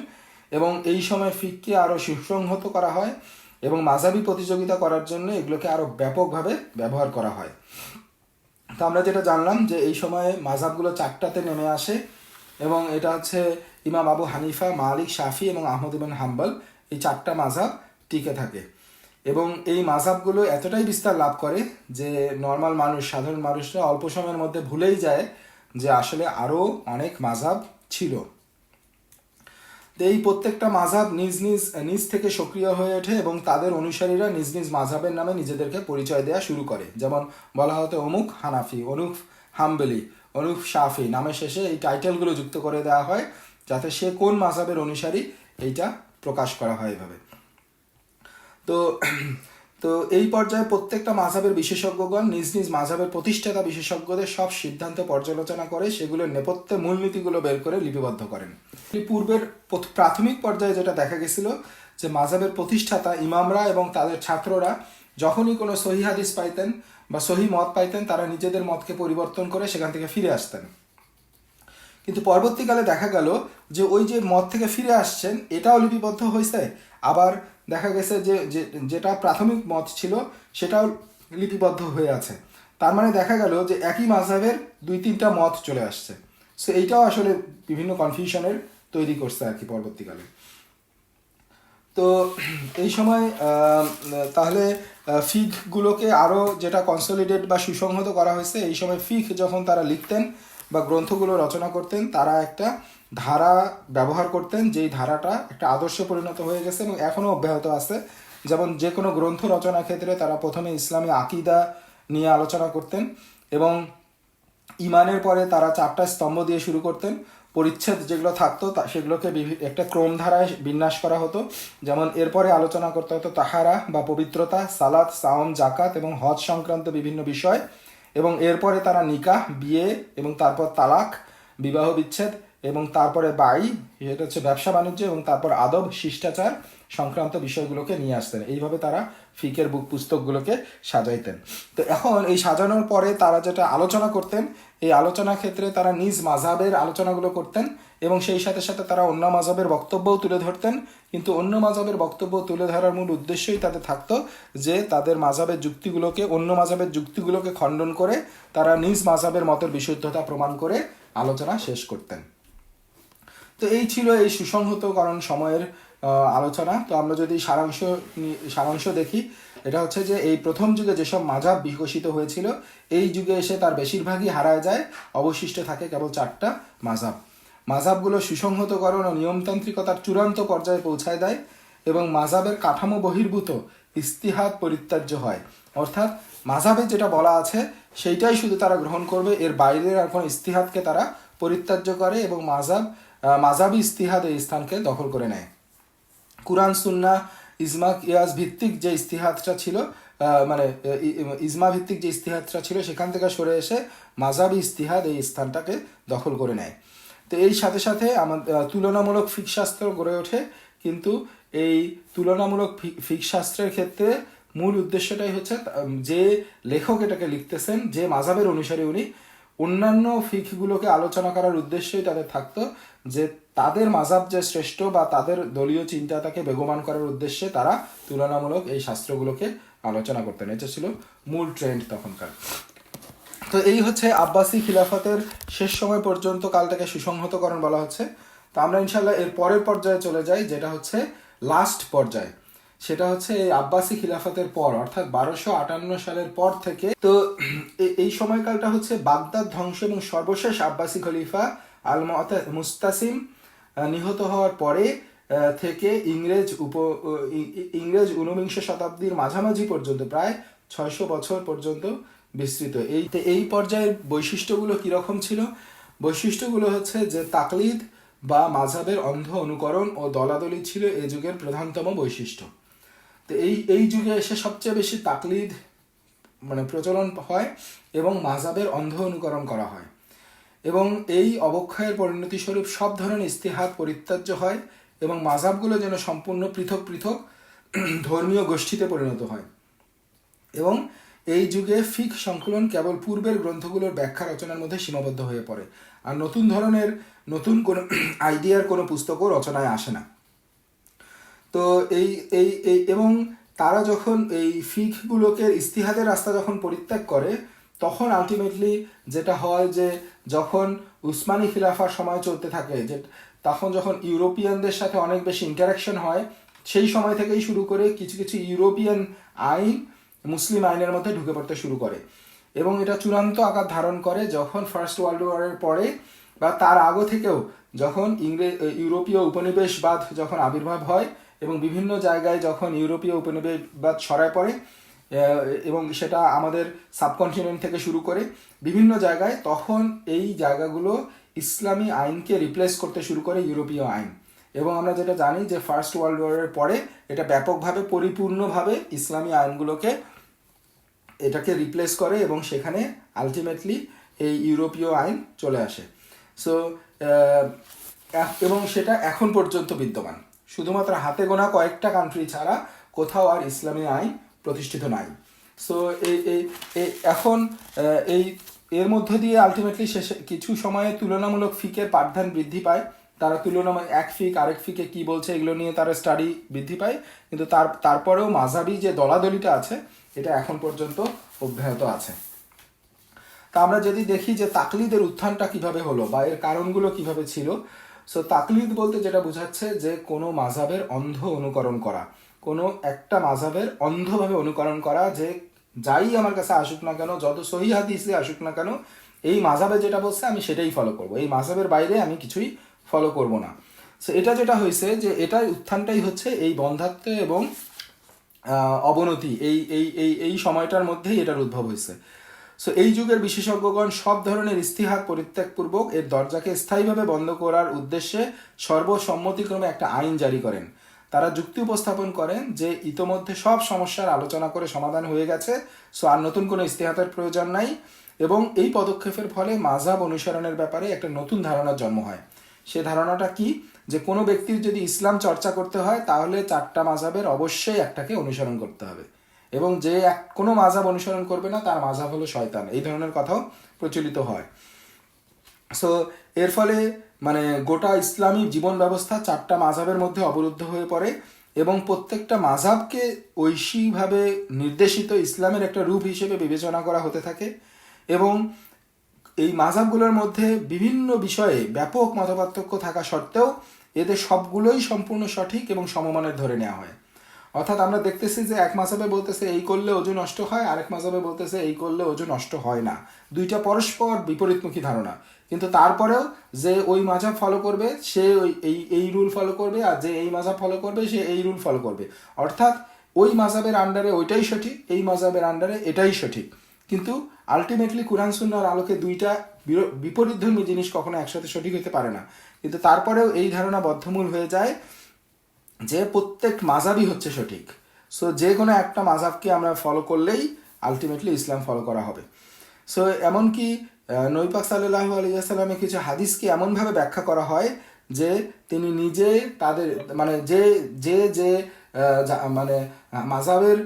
A: এবং এই সময় ফিককে আরও সুসংহত করা হয় এবং মাযহাবী প্রতিযোগিতা করার জন্য এগুলোকে আরও ব্যাপকভাবে ব্যবহার করা হয়। তো আমরা যেটা জানলাম যে এই সময়ে মাযহাবগুলো 4টাতে নেমে আসে এবং এটা হচ্ছে ইমাম আবু হানিফা, মালিক, শাফি এবং আহমদ ইবন হাম্বল, এই 4টা মাযহাব টিকে থাকে এবং এই মাযহাবগুলো এতটাই বিস্তার লাভ করে যে নর্মাল মানুষ, সাধারণ মানুষরা অল্প সময়ের মধ্যে ভুলেই যায় যে আসলে আরও অনেক মাযহাব ছিল। তো এই প্রত্যেকটা মাযহাব নিজ নিজ নিজ থেকে সক্রিয় হয়ে ওঠে এবং তাদের অনুসারীরা নিজ নিজ মাযহাবের নামে নিজেদেরকে পরিচয় দেওয়া শুরু করে। যেমন বলা হতো অমুক হানাফি, অনুফ হাম্বলি, অনুফ শাফি, নামের শেষে এই টাইটেলগুলো যুক্ত করে দেওয়া হয় যাতে সে কোন মাযহাবের অনুসারী এইটা প্রকাশ করা হয় এভাবে। তো তো এই পর্যায়ে প্রত্যেকটা মাযহাবের বিশেষজ্ঞগণ নিজ নিজ মাযহাবের প্রতিষ্ঠাতা বিশেষজ্ঞদের সব সিদ্ধান্ত পর্যালোচনা করে সেগুলোর নেপথ্যে মূলনীতিগুলো বের করে লিপিবদ্ধ করেন। পূর্বের প্রাথমিক পর্যায়ে যেটা দেখা গেছিল যে মাযহাবের প্রতিষ্ঠাতা ইমামরা এবং তাদের ছাত্ররা যখনই কোনো সহিহ হাদিস পাইতেন বা সহিহ মত পাইতেন তারা নিজেদের মতকে পরিবর্তন করে সেখান থেকে ফিরে আসতেন। কিন্তু পরবর্তীকালে দেখা গেল যে ওই যে মত থেকে ফিরে আসছেন এটাও লিপিবদ্ধ হয়েছে, আবার দেখা গেছে যে যেটা প্রাথমিক মত ছিল সেটাও লিপিবদ্ধ হয়ে আছে। তার মানে দেখা গেল যে একই মাযহাবের 2-3টা মত চলে আসছে। সো এইটাও আসলে বিভিন্ন কনফিউশনের তৈরি করছে আর কি পরবর্তীকালে। তো এই সময় তাহলে ফিকগুলোকে আরও যেটা কনসলিডেট বা সুসংহত করা হয়েছে, এই সময় ফিক যখন তারা লিখতেন বা গ্রন্থগুলো রচনা করতেন তারা একটা ধারা ব্যবহার করতেন, যেই ধারাটা একটা আদর্শে পরিণত হয়ে গেছে এবং এখনও অব্যাহত আছে। যেমন যে কোনো গ্রন্থ রচনার ক্ষেত্রে তারা প্রথমে ইসলামী আকিদা নিয়ে আলোচনা করতেন এবং ইমানের পরে তারা 4টা স্তম্ভ দিয়ে শুরু করতেন। পরিচ্ছেদ যেগুলো থাকতো সেগুলোকে একটা ক্রমধারায় বিন্যাস করা হতো। যেমন এরপরে আলোচনা করতে হতো তাহারা বা পবিত্রতা, সালাত, সাওম, জাকাত এবং হজ সংক্রান্ত বিভিন্ন বিষয় এবং এরপরে তারা নিকাহ, বিয়ে এবং তারপর তালাক, বিবাহ বিচ্ছেদ এবং তারপরে বাই, যেটা হচ্ছে ব্যবসা বাণিজ্য এবং তারপর আদব, শিষ্টাচার সংক্রান্ত বিষয়গুলোকে নিয়ে আসতেন। এইভাবে তারা ফিকের বুক পুস্তকগুলোকে সাজাইতেন। তো এখন এই সাজানোর পরে তারা যেটা আলোচনা করতেন, এই আলোচনার ক্ষেত্রে তারা নিজ মাযহাবের আলোচনাগুলো করতেন এবং সেই সাথে সাথে তারা অন্য মাযহাবের বক্তব্যও তুলে ধরতেন। কিন্তু অন্য মাযহাবের বক্তব্য তুলে ধরার মূল উদ্দেশ্যই তাদের থাকতো যে তাদের মাযহাবের যুক্তিগুলোকে, অন্য মাযহাবের যুক্তিগুলোকে খণ্ডন করে তারা নিজ মাযহাবের মতের বিশুদ্ধতা প্রমাণ করে আলোচনা শেষ করতেন। তো এই ছিল এই সুসংহতকরণ সময়ের আলোচনা। তো আমরা যদি সারাংশ দেখি, এটা হচ্ছে যে এই প্রথম যুগে যেসব মাযহাব বিকশিত হয়েছিল এই যুগে এসে তার বেশিরভাগই হারায় যায়, অবশিষ্ট থাকে কেবল 4টা মাযহাব। মাযহাবগুলো সুসংহতকরণ ও নিয়মতান্ত্রিকতার চূড়ান্ত পর্যায়ে পৌঁছায় দেয় এবং মাযহাবের কাঠামো বহির্ভূত ইজতিহাদ পরিত্যাজ্য হয়। অর্থাৎ মাযহাবে যেটা বলা আছে সেইটাই শুধু তারা গ্রহণ করবে, এর বাইরের আর কোনো ইজতিহাদকে তারা পরিত্যাজ্য করে এবং মাযহাবী ইজতিহাদ এই স্থানকে দখল করে নেয়। কুরআন, সুন্নাহ, ইজমা, কিয়াস ভিত্তিক যে ইজতিহাদটা ছিল, মানে ইজমা ভিত্তিক যে ইজতিহাদটা ছিল সেখান থেকে সরে এসে মাযহাবী ইজতিহাদ এই স্থানটাকে দখল করে নেয়। তো এই সাথে সাথে তুলনামূলক ফিকশাস্ত্র গড়ে ওঠে, কিন্তু এই তুলনামূলক ফিকশাস্ত্রের ক্ষেত্রে মূল উদ্দেশ্যটাই হচ্ছে যে লেখক এটাকে লিখতেছেন, যে মাযহাবের অনুসারী উনি, অন্যান্য ফিকগুলোকে আলোচনা করার উদ্দেশ্যই তাদের থাকতো যে তাদের মাযহাব যে শ্রেষ্ঠ বা তাদের দলীয় চিন্তাটাকে বেগমান করার উদ্দেশ্যে তারা তুলনামূলক এই শাস্ত্রগুলোকে আলোচনা করতেন। এটা ছিল মূল ট্রেন্ড তখনকার। তো এই হচ্ছে আব্বাসী খিলাফতের শেষ সময় পর্যন্ত কালটাকে সুসংহতকরণ বলা হচ্ছে। তো আমরা ইনশাল্লাহ এর পরের পর্যায়ে চলে যাই, যেটা হচ্ছে লাস্ট পর্যায়ে। সেটা হচ্ছে এই আব্বাসী খিলাফতের পর, অর্থাৎ 1258 সালের পর থেকে। তো এই সময়কালটা হচ্ছে বাগদাদ ধ্বংস এবং সর্বশেষ আব্বাসী খলিফা আল মুস্তাসিম নিহত হওয়ার পরে থেকে ইংরেজ 19 শতাব্দীর মাঝামাঝি পর্যন্ত প্রায় 600 বছর পর্যন্ত বিস্তৃত। এই পর্যায়ের বৈশিষ্ট্যগুলো কীরকম ছিল? বৈশিষ্ট্যগুলো হচ্ছে যে তাকলিদ বা মাযহাবের অন্ধ অনুকরণ ও দলাদলি ছিল এই যুগের প্রধানতম বৈশিষ্ট্য। তো এই যুগে এসে সবচেয়ে বেশি তাকলিদ প্রচলন হয় এবং মাযহাবের অন্ধ অনুকরণ করা হয় এবং এই অবক্ষয়ের পরিণতি স্বরূপ সব ধরনের ইস্তিহাদ পরিত্যাজ্য হয় এবং মাযহাবগুলো যেন সম্পূর্ণ পৃথক পৃথক ধর্মীয় গোষ্ঠীতে পরিণত হয়। এবং এই যুগে ফিক সংকলন কেবল পূর্বের গ্রন্থগুলোর ব্যাখ্যা রচনার মধ্যে সীমাবদ্ধ হয়ে পড়ে, আর নতুন কোনো আইডিয়ার কোনো পুস্তকও রচনায় আসে না। তো এই এই এই এবং তারা যখন এই ফিকগুলোকে ইস্তিহাদের রাস্তা যখন পরিত্যাগ করে, তখন আলটিমেটলি যেটা হয় যে যখন উসমানী খিলাফার সময় চলতে থাকে, যে তখন যখন ইউরোপিয়ানদের সাথে অনেক বেশি ইন্টারাকশন হয়, সেই সময় থেকেই শুরু করে কিছু কিছু ইউরোপিয়ান আইন মুসলিম আইনের মধ্যে ঢুকে পড়তে শুরু করে। এবং এটা চূড়ান্ত আকার ধারণ করে যখন ফার্স্ট ওয়ার্ল্ড ওয়ারের পরে বা তার আগে থেকেও, যখন ইউরোপীয় উপনিবেশবাদ যখন আবির্ভাব হয় এবং বিভিন্ন জায়গায় যখন ইউরোপীয় উপনিবেশবাদ ছড়ায় পড়ে, এবং সেটা আমাদের সাবকন্টিনেন্ট থেকে শুরু করে বিভিন্ন জায়গায়, তখন এই জায়গাগুলো ইসলামী আইনকে রিপ্লেস করতে শুরু করে ইউরোপীয় আইন। এবং আমরা যেটা জানি যে ফার্স্ট ওয়ার্ল্ড ওয়ারের পরে এটা ব্যাপকভাবে পরিপূর্ণভাবে ইসলামী আইনগুলোকে এটাকে রিপ্লেস করে এবং সেখানে আলটিমেটলি এই ইউরোপীয় আইন চলে আসে। সো এবং সেটা এখন পর্যন্ত বিদ্যমান, শুধুমাত্র হাতে গোনা কয়েকটা কান্ট্রি ছাড়া কোথাও আর ইসলামী আইন প্রতিষ্ঠিত নাই। সো এখন এই এর মধ্য দিয়ে আলটিমেটলি শেষে কিছু সময়ে তুলনামূলক ফিকের পাঠদান বৃদ্ধি পায়। তারা তুলনামূলক এক ফিক আরেক ফিকে কি বলছে এগুলো নিয়ে তারা স্টাডি বৃদ্ধি পায়, কিন্তু তারপরেও মাযহাবি যে দলাদলিটা আছে এটা এখন পর্যন্ত অব্যাহত আছে। তা আমরা যদি দেখি যে তাকলিদের উত্থানটা কিভাবে হলো বা এর কারণগুলো কিভাবে ছিল। সো তাকলিদ বলতে যেটা বোঝাচ্ছে যে কোনো মাযহাবের অন্ধ অনুকরণ করা, কোনো একটা মাযহাবের অন্ধভাবে অনুকরণ করা, যে যাই আমার কাছে আসুক না কেন, যত সহিহ হাদিসে আসুক না কেন, এই মাযহাবে যেটা বলছে আমি সেটাই ফলো করব, এই মাযহাবের বাইরে আমি কিছুই ফলো করব না। সো এটা যেটা হয়েছে যে এটার উত্থানটাই হচ্ছে এই বন্ধ্যাত্ব এবং অবনতি, এই এই এই এই সময়টার মধ্যেই এটার উদ্ভব হয়েছে। সো এই যুগের বিশেষজ্ঞগণ সব ধরনের ইস্তিহাদ পরিত্যাগপূর্বক এর দরজাকে স্থায়ীভাবে বন্ধ করার উদ্দেশ্যে সর্বসম্মতিক্রমে একটা আইন জারি করেন। তারা যুক্তি উপস্থাপন করেন যে ইতোমধ্যে সব সমস্যার আলোচনা করে সমাধান হয়ে গেছে, সো আর নতুন কোনো ইস্তিহাদের প্রয়োজন নাই। এবং এই পদক্ষেপের ফলে মাযহাব অনুসরণের ব্যাপারে একটা নতুন ধারণার জন্ম হয়। সে ধারণাটা কি, যে কোনো ব্যক্তির যদি ইসলাম চর্চা করতে হয় তাহলে চারটা মাযহাবের অবশ্যই একটাকে অনুসরণ করতে হবে, এবং যে কোনো মাযহাব অনুসরণ করবে না তার মাযহাব হলো শয়তান, এই ধরনের কথাও প্রচলিত হয়। সো এর ফলে মানে গোটা ইসলামী জীবন ব্যবস্থা চারটা মাযহাবের মধ্যে অবরুদ্ধ হয়ে পড়ে এবং প্রত্যেকটা মাযহাবকে ঐশীভাবে নির্দেশিত ইসলামের একটা রূপ হিসেবে বিবেচনা করা হতে থাকে। এবং এই মাযহাবগুলোর মধ্যে বিভিন্ন বিষয়ে ব্যাপক মতপার্থক্য থাকা সত্ত্বেও এদের সবগুলোই সম্পূর্ণ সঠিক এবং সমমানের ধরে নেওয়া হয়। অর্থাৎ আমরা দেখতেছি যে এক মাযহাবে বলতেছে এই করলে ওযু নষ্ট হয়, আরেক মাযহাবে বলতেছে এই করলে ওযু নষ্ট হয় না। দুইটা পরস্পর বিপরীতমুখী ধারণা, কিন্তু তারপরেও যে ওই মাযহাব ফলো করবে সে এই রুল ফলো করবে, আর যে এই মাযহাব ফলো করবে সে এই রুল ফলো করবে। অর্থাৎ ওই মাযহাবের আন্ডারে ওইটাই সঠিক, এই মাযহাবের আন্ডারে এটাই সঠিক। কিন্তু আলটিমেটলি কুরআন সুন্নাহর আলোকে দুইটা বিপরীতধর্মী জিনিস কখনো একসাথে সঠিক হতে পারে না। কিন্তু তারপরেও এই ধারণা বদ্ধমূল হয়ে যায় যে প্রত্যেক মাযহাবই হচ্ছে সঠিক। সো যে কোনো একটা মাযহাবকে আমরা ফলো করলেই আলটিমেটলি ইসলাম ফলো করা হবে। সো এমনকি নবী পাক সাল্লাল্লাহু আলাইহি ওয়াসাল্লামের কিছু হাদিসকে এমনভাবে ব্যাখ্যা করা হয় যে তিনি নিজে তাদের মানে যে যে যে মানে মাযহাবের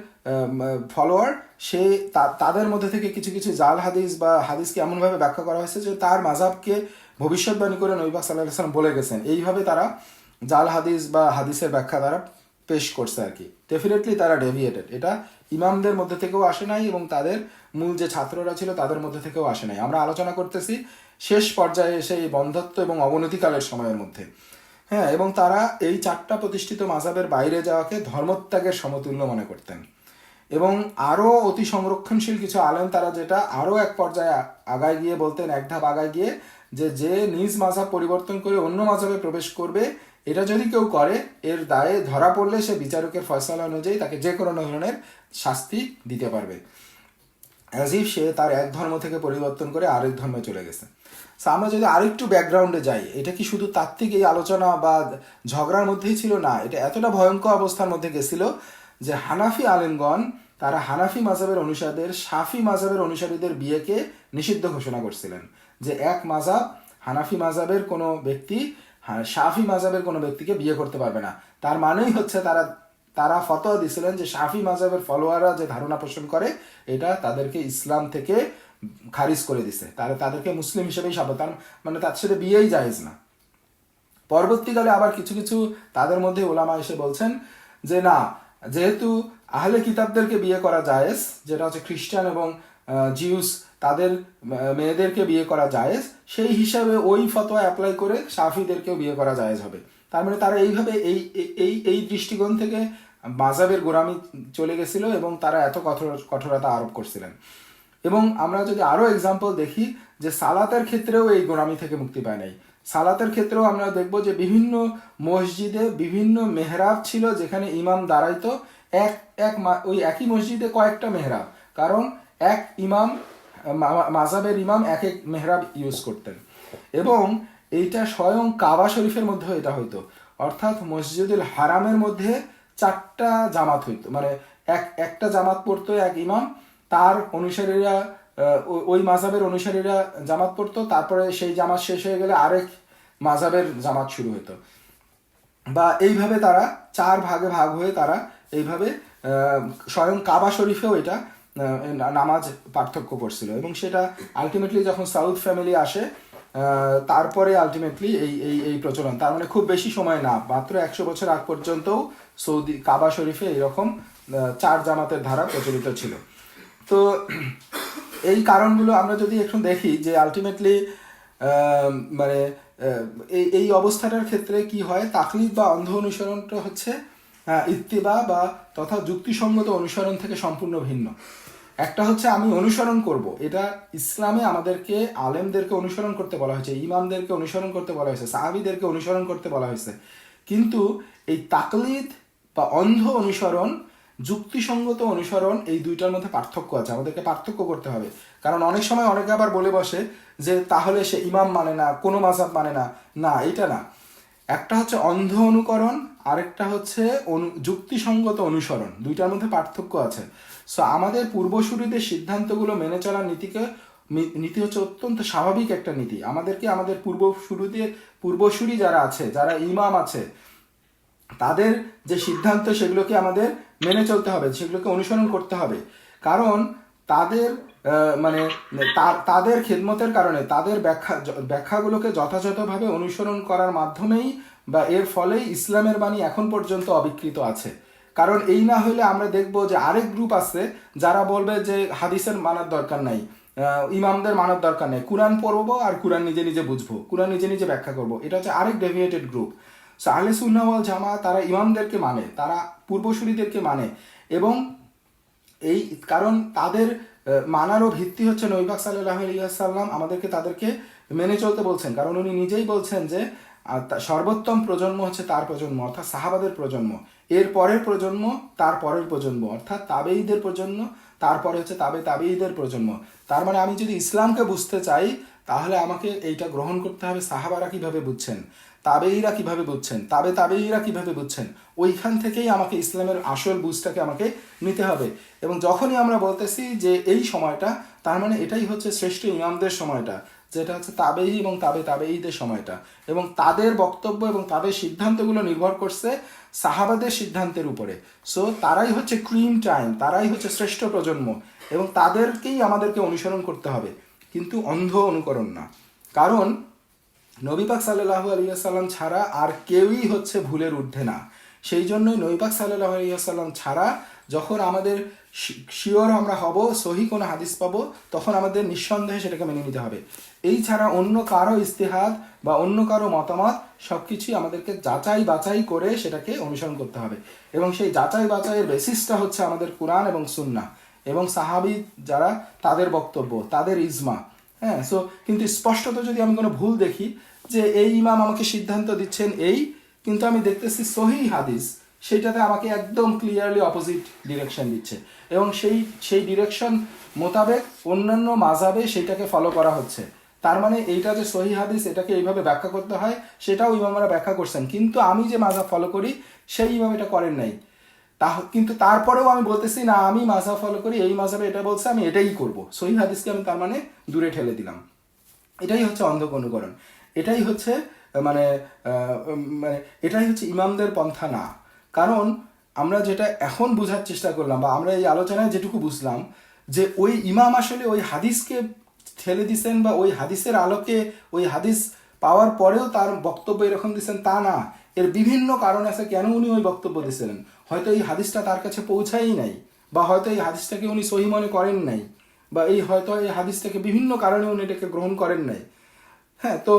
A: ফলোয়ার, সে তাদের মধ্যে থেকে কিছু কিছু জাল হাদিস বা হাদিসকে এমনভাবে ব্যাখ্যা করা হয়েছে যে তার মাযহাবকে ভবিষ্যৎবাণী করে নবী পাক সাল্লাল্লাহু আলাইহি ওয়াসাল্লাম বলে গেছেন। এইভাবে তারা জাল হাদিস বা হাদিসের ব্যাখ্যা তারা পেশ করছে আর কি। ডেফিনেটলি তারা ডেভিয়েটেড, এটা ইমামদের মধ্যে থেকেও আসে নাই এবং তাদের মূল যে ছাত্ররা ছিল তাদের মধ্যে থেকেও আসে নাই। আমরা আলোচনা করতেছি শেষ পর্যায়ে এসে এই বন্ধ্যত্ব এবং অবনতিকালের সময়ের মধ্যে। হ্যাঁ, এবং তারা এই চারটা প্রতিষ্ঠিত মাযহাবের বাইরে যাওয়াকে ধর্মত্যাগের সমতুল্য মনে করতেন। এবং আরও অতি সংরক্ষণশীল কিছু আলেম তারা যেটা আরও এক পর্যায়ে আগায় গিয়ে বলতেন, এক ধাপ আগায় গিয়ে, যে নিজ মাযহাব পরিবর্তন করে অন্য মাযহাবে প্রবেশ করবে, এটা যদি কেউ করে এর দায়ে ধরা পড়লে সে বিচারকের ফয়সালা অনুযায়ী তাকে যে কোনো ধরনের শাস্তি দিতে পারবে, অ্যাজ ইফ সে তার এক ধর্ম থেকে পরিবর্তন করে আরেক ধর্মে চলে গেছে। সো আমরা যদি আরেকটু ব্যাকগ্রাউন্ডে যাই, এটা কি শুধু তাত্ত্বিক এই আলোচনা বা ঝগড়ার মধ্যেই ছিল? না, এটা এতটা ভয়ঙ্কর অবস্থার মধ্যে গেছিল যে হানাফি আলেমগণ তারা হানাফি মাযহাবের অনুসারীদের শাফি মাযহাবের অনুসারীদের বিয়েকে নিষিদ্ধ ঘোষণা করছিলেন, যে এক মাযহাব হানাফি মাযহাবের কোনো ব্যক্তি শাফি মাযহাবের কোনো ব্যক্তিকে বিয়ে করতে পারবে না। তার মানেই হচ্ছে তারা ফতোয়া দিয়েছিলেন যে শাফি মাযহাবের ফলোয়াররা যে ধারণা পোষণ করে এটা তাদেরকে ইসলাম থেকে খারিজ করে দিছে, তাদেরকে মুসলিম হিসেবেই তার মানে তার সাথে বিয়েই জায়েজ না। পরবর্তীকালে আবার কিছু কিছু তাদের মধ্যে ওলামা এসে বলছেন যে না, যেহেতু আহলে কিতাবদেরকে বিয়ে করা জায়েজ, যেটা হচ্ছে খ্রিস্টান এবং জিউস, তাদের মেয়েদেরকে বিয়ে করা জায়েজ, সেই হিসাবে ওই ফতোয়া অ্যাপ্লাই করে শাফিদেরকেও বিয়ে করা জায়েজ হবে। তার মানে তারা এইভাবে এই দৃষ্টিকোণ থেকে মাযহাবের গোড়ামি চলে গেছিল এবং তারা এত কঠোরতা আরোপ করছিলেন। এবং আমরা যদি আরও এক্সাম্পল দেখি যে সালাতের ক্ষেত্রেও এই গোড়ামি থেকে মুক্তি পায় নাই। সালাতের ক্ষেত্রেও আমরা দেখব যে বিভিন্ন মসজিদে বিভিন্ন মেহরাব ছিল যেখানে ইমাম দাঁড়াইতো, ওই একই মসজিদে কয়েকটা মেহরাব, কারণ এক ইমাম মাযহাবের ইমাম এক এক মেহরাব ইউজ করতেন। এবং এইটা স্বয়ং কাবা শরীফের মধ্যেও এটা হইতো, অর্থাৎ মসজিদুল হারামের মধ্যে 4টা জামাত হইতো, মানে একটা জামাত পড়তো এক ইমাম, তার অনুসারীরা ওই মাযহাবের অনুসারীরা জামাত পড়তো, তারপরে সেই জামাত শেষ হয়ে গেলে আরেক মাযহাবের জামাত শুরু হতো, বা এইভাবে তারা 4 ভাগে ভাগ হয়ে তারা এইভাবে স্বয়ং কাবা শরীফেও এটা নামাজ পার্থক্য করছিল। এবং সেটা আলটিমেটলি যখন সাউথ ফ্যামিলি আসে তারপরে আলটিমেটলি এই প্রচলন, তার মানে খুব বেশি সময় না, মাত্র 100 বছর আগ পর্যন্তও সৌদি কাবা শরীফে এইরকম 4 জামাতের ধারা প্রচলিত ছিল। তো এই কারণগুলো আমরা যদি একটু দেখি যে আলটিমেটলি মানে এই অবস্থাটার ক্ষেত্রে কি হয়, তাকলিদ বা অন্ধ অনুসরণটা হচ্ছে ইত্তিবা বা তথা যুক্তিসঙ্গত অনুসরণ থেকে সম্পূর্ণ ভিন্ন। একটা হচ্ছে আমি অনুসরণ করব, এটা ইসলামে আমাদেরকে আলেমদেরকে অনুসরণ করতে বলা হয়েছে, ইমামদেরকে অনুসরণ করতে বলা হয়েছে, সাহাবীদেরকে অনুসরণ করতে বলা হয়েছে। কিন্তু এই তাকলিদ বা অন্ধ অনুসরণ, যুক্তিসঙ্গত অনুসরণ, এই দুইটার মধ্যে পার্থক্য আছে, আমাদেরকে পার্থক্য করতে হবে। কারণ অনেক সময় অনেকে আবার বলে বসে যে তাহলে সে ইমাম মানে না, কোনো মাযহাব মানে না। না, এইটা না। একটা হচ্ছে অন্ধ অনুকরণ, আরেকটা হচ্ছে যুক্তিসঙ্গত অনুসরণ, দুইটার মধ্যে পার্থক্য আছে। সো আমাদের পূর্বসূরীদের সিদ্ধান্তগুলো মেনে চলার নীতি হচ্ছে অত্যন্ত স্বাভাবিক একটা নীতি। আমাদেরকে আমাদের পূর্বসূরি যারা আছে, যারা ইমাম আছে, তাদের যে সিদ্ধান্ত সেগুলোকে আমাদের মেনে চলতে হবে, সেগুলোকে অনুসরণ করতে হবে। কারণ তাদের মানে তাদের খেদমতের কারণে তাদের ব্যাখ্যাগুলোকে যথাযথভাবে অনুসরণ করার মাধ্যমেই বা এর ফলেই ইসলামের বাণী এখন পর্যন্ত অবিকৃত আছে। কারণ এই না হলে আমরা দেখব যে আরেক গ্রুপ আছে যারা বলবে যে হাদিসের মানার দরকার নাই, ইমামদের মানার দরকার নেই, কুরআন পড়বো আর কুরআন নিজে নিজে বুঝবো, কুরআন নিজে নিজে ব্যাখ্যা করবো। এটা হচ্ছে আরেক ডেভিয়েটেড গ্রুপ। সো আহলে সুন্নাহ ওয়াল জামাত তারা ইমামদেরকে মানে, তারা পূর্বসূরীদেরকে মানে, এবং এই কারণ তাদের মানারও ভিত্তি হচ্ছে নবী পাক সাল্লাল্লাহু আলাইহি ওয়াসাল্লাম আমাদেরকে তাদেরকে মেনে চলতে বলছেন। কারণ উনি নিজেই বলছেন যে সর্বোত্তম প্রজন্ম হচ্ছে তার প্রজন্ম, অর্থাৎ সাহাবাদের প্রজন্ম, এর পরের প্রজন্ম তার পরের প্রজন্ম, অর্থাৎ তাবেঈদের প্রজন্ম, তারপরে হচ্ছে তাবেঈদের প্রজন্ম। তার মানে আমি যদি ইসলামকে বুঝতে চাই তাহলে আমাকে এইটা গ্রহণ করতে হবে, সাহাবারা কিভাবে বুঝছেন, তাবেঈরা কিভাবে বুঝছেন, তাবেঈরা কিভাবে বুঝছেন, ওইখান থেকেই আমাকে ইসলামের আসল বুঝটাকে আমাকে নিতে হবে। এবং যখনই আমরা বলতেছি যে এই সময়টা, তার মানে এটাই হচ্ছে শ্রেষ্ঠ ইমামদের সময়টা, যেটা হচ্ছে তাবেঈ এবং তাবেঈদের সময়টা, এবং তাদের বক্তব্য এবং তাদের সিদ্ধান্তগুলো নির্ভর করছে সাহাবাদের সিদ্ধান্তের উপরে। সো তারাই হচ্ছে ক্রিম টাইম, তারাই হচ্ছে শ্রেষ্ঠ প্রজন্ম, এবং তাদেরকেই আমাদেরকে অনুসরণ করতে হবে, কিন্তু অন্ধ অনুকরণ না। কারণ নবী পাক সাল্লাল্লাহু আলাইহি ওয়াসাল্লাম ছাড়া আর কেউই হচ্ছে ভুলের ঊর্ধ্বে না। সেই জন্যই নবী পাক সাল্লাল্লাহু আলাইহি ওয়াসাল্লাম ছাড়া যখন আমাদের শিওর আমরা হব, সহি কোনো হাদিস পাবো, তখন আমাদের নিঃসন্দেহে সেটাকে মেনে নিতে হবে। এই ছাড়া অন্য কারো ইস্তেহাদ বা অন্য কারো মতামত সব কিছুই আমাদেরকে যাচাই বাছাই করে সেটাকে অনুসরণ করতে হবে। এবং সেই যাচাই বাছাইয়ের বেসিসটা হচ্ছে আমাদের কুরআন এবং সুন্নাহ এবং সাহাবী যারা, তাদের বক্তব্য, তাদের ইজমা। হ্যাঁ, সো কিন্তু স্পষ্টত যদি আমি কোনো ভুল দেখি যে এই ইমাম আমাকে সিদ্ধান্ত দিচ্ছেন এই, কিন্তু আমি দেখতেছি সহিহ হাদিস সেইটাতে আমাকে একদম ক্লিয়ারলি অপোজিট ডিরেকশন দিচ্ছে, এবং সেই ডিরেকশন মোতাবেক অন্যান্য মাযহাবে সেইটাকে ফলো করা হচ্ছে। তার মানে এইটা যে সহিহ হাদিস, এটাকে এইভাবে ব্যাখ্যা করতে হয়, সেটাও ইমামরা ব্যাখ্যা করছেন, কিন্তু আমি যে মাযহাব ফলো করি সেই ইমাম এটা করেন নাই। কিন্তু তারপরেও আমি বলতেছি না, আমি মাযহাব ফলো করি, এই মাযহাবে এটা বলছে, আমি এটাই করব, সহিহ হাদিসকে আমি তার মানে দূরে ঠেলে দিলাম। এটাই হচ্ছে অন্ধ অনুকরণ। এটাই হচ্ছে মানে মানে এটাই হচ্ছে ইমামদের পন্থা না। কারণ আমরা যেটা এখন বোঝার চেষ্টা করলাম, বা আমরা এই আলোচনায় যেটুকু বুঝলাম, যে ওই ইমাম আসলে ওই হাদিসকে ঠেলে দিছেন, বা ওই হাদিসের আলোকে ওই হাদিস পাওয়ার পরেও তার বক্তব্য এরকম দিচ্ছেন তা না। এর বিভিন্ন কারণ আছে কেন উনি ওই বক্তব্য দিছিলেন। হয়তো এই হাদিসটা তার কাছে পৌঁছাই নাই, বা হয়তো এই হাদিসটাকে উনি সহি মনে করেন নাই, বা হয়তো এই হাদিসটাকে বিভিন্ন কারণে উনি এটাকে গ্রহণ করেন নাই। হ্যাঁ, তো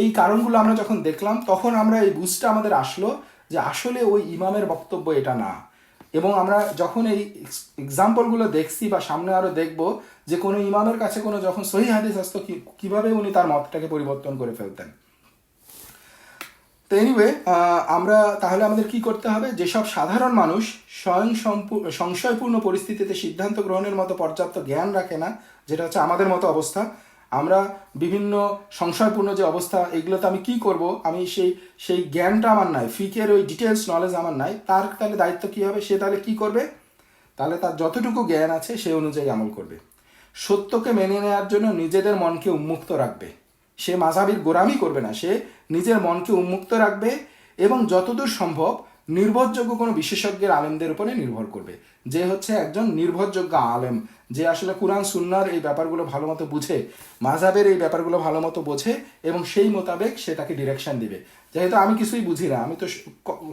A: এই কারণগুলো আমরা যখন দেখলাম, তখন আমরা এই বুঝটা আমাদের আসলো যে আসলে ওই ইমামের বক্তব্য এটা না। এবং আমরা যখন এই এক্সাম্পলগুলো দেখছি, বা সামনে আরও দেখব, যে কোনো ইমামের কাছে কোনো যখন সহি হাদিস আসতো, কীভাবে উনি তার মতটাকে পরিবর্তন করে ফেলতেন। তো এনিওয়ে, আমরা তাহলে আমাদের কি করতে হবে, যেসব সাধারণ মানুষ সংশয়পূর্ণ পরিস্থিতিতে সিদ্ধান্ত গ্রহণের মতো পর্যাপ্ত জ্ঞান রাখে না, যেটা হচ্ছে আমাদের মতো অবস্থা, আমরা বিভিন্ন সংশয়পূর্ণ যে অবস্থা, এগুলোতে আমি কি করব, আমি সেই জ্ঞানটা আমার নাই, ফিকের ওই ডিটেলস নলেজ আমার নাই, তার তাহলে দায়িত্ব কী হবে, সে তাহলে কি করবে, তাহলে তার যতটুকু জ্ঞান আছে সে অনুযায়ী আমল করবে। সত্যকে মেনে নেওয়ার জন্য নিজেদের মনকে উন্মুক্ত রাখবে। সে মাযহাবির গোরামি করবে না, সে নিজের মনকে উন্মুক্ত রাখবে, এবং যতদূর সম্ভব নির্ভরযোগ্য কোনো বিশেষজ্ঞের আলেমদের উপরে নির্ভর করবে, যে হচ্ছে একজন নির্ভরযোগ্য আলেম, যে আসলে কুরআন সুন্নাহর এই ব্যাপারগুলো ভালো মতো বুঝে, মাযহাবের এই ব্যাপারগুলো ভালো মতো বোঝে, এবং সেই মোতাবেক সে তাকে ডিরেকশন দিবে। যেহেতু আমি কিছুই বুঝি না, আমি তো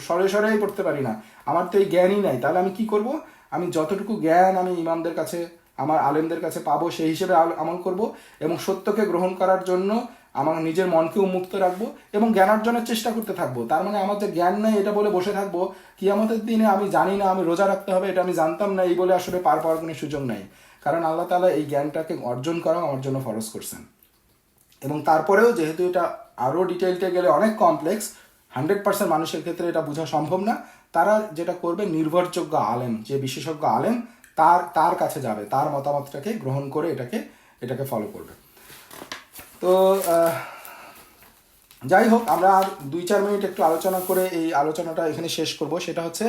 A: সরে সরেই পড়তে পারি না, আমার তো এই জ্ঞানই নাই, তাহলে আমি কি করব, আমি যতটুকু জ্ঞান আমি ইমামদের কাছে, আমার আলেমদের কাছে পাবো, সেই হিসেবে আমল করব, এবং সত্যকে গ্রহণ করার জন্য আমার নিজের মনকে উন্মুক্ত রাখবো, এবং জ্ঞানার্জনের চেষ্টা করতে থাকবো। তার মানে আমার যে জ্ঞান নেই এটা বলে বসে থাকবো, কিয়ামতের দিনে আমি জানি না, আমি রোজা রাখতে হবে এটা আমি জানতাম না, এই বলে আসলে পার পাওয়ার কোনো সুযোগ নাই। কারণ আল্লাহ তাআলা এই জ্ঞানটাকে অর্জন করা আমার জন্য ফরজ করছেন। এবং তারপরেও যেহেতু এটা আরও ডিটেলতে গেলে অনেক কমপ্লেক্স, 100% মানুষের ক্ষেত্রে এটা বোঝা সম্ভব না, তারা যেটা করবে, নির্ভরযোগ্য আলেম, যে বিশেষজ্ঞ আলেম, তার কাছে যাবে, তার মতামতটাকে গ্রহণ করে এটাকে ফলো করবে। তো যাই হোক, আমরা আর 2-4 মিনিট একটু আলোচনা করে এই আলোচনাটা এখানে শেষ করব। সেটা হচ্ছে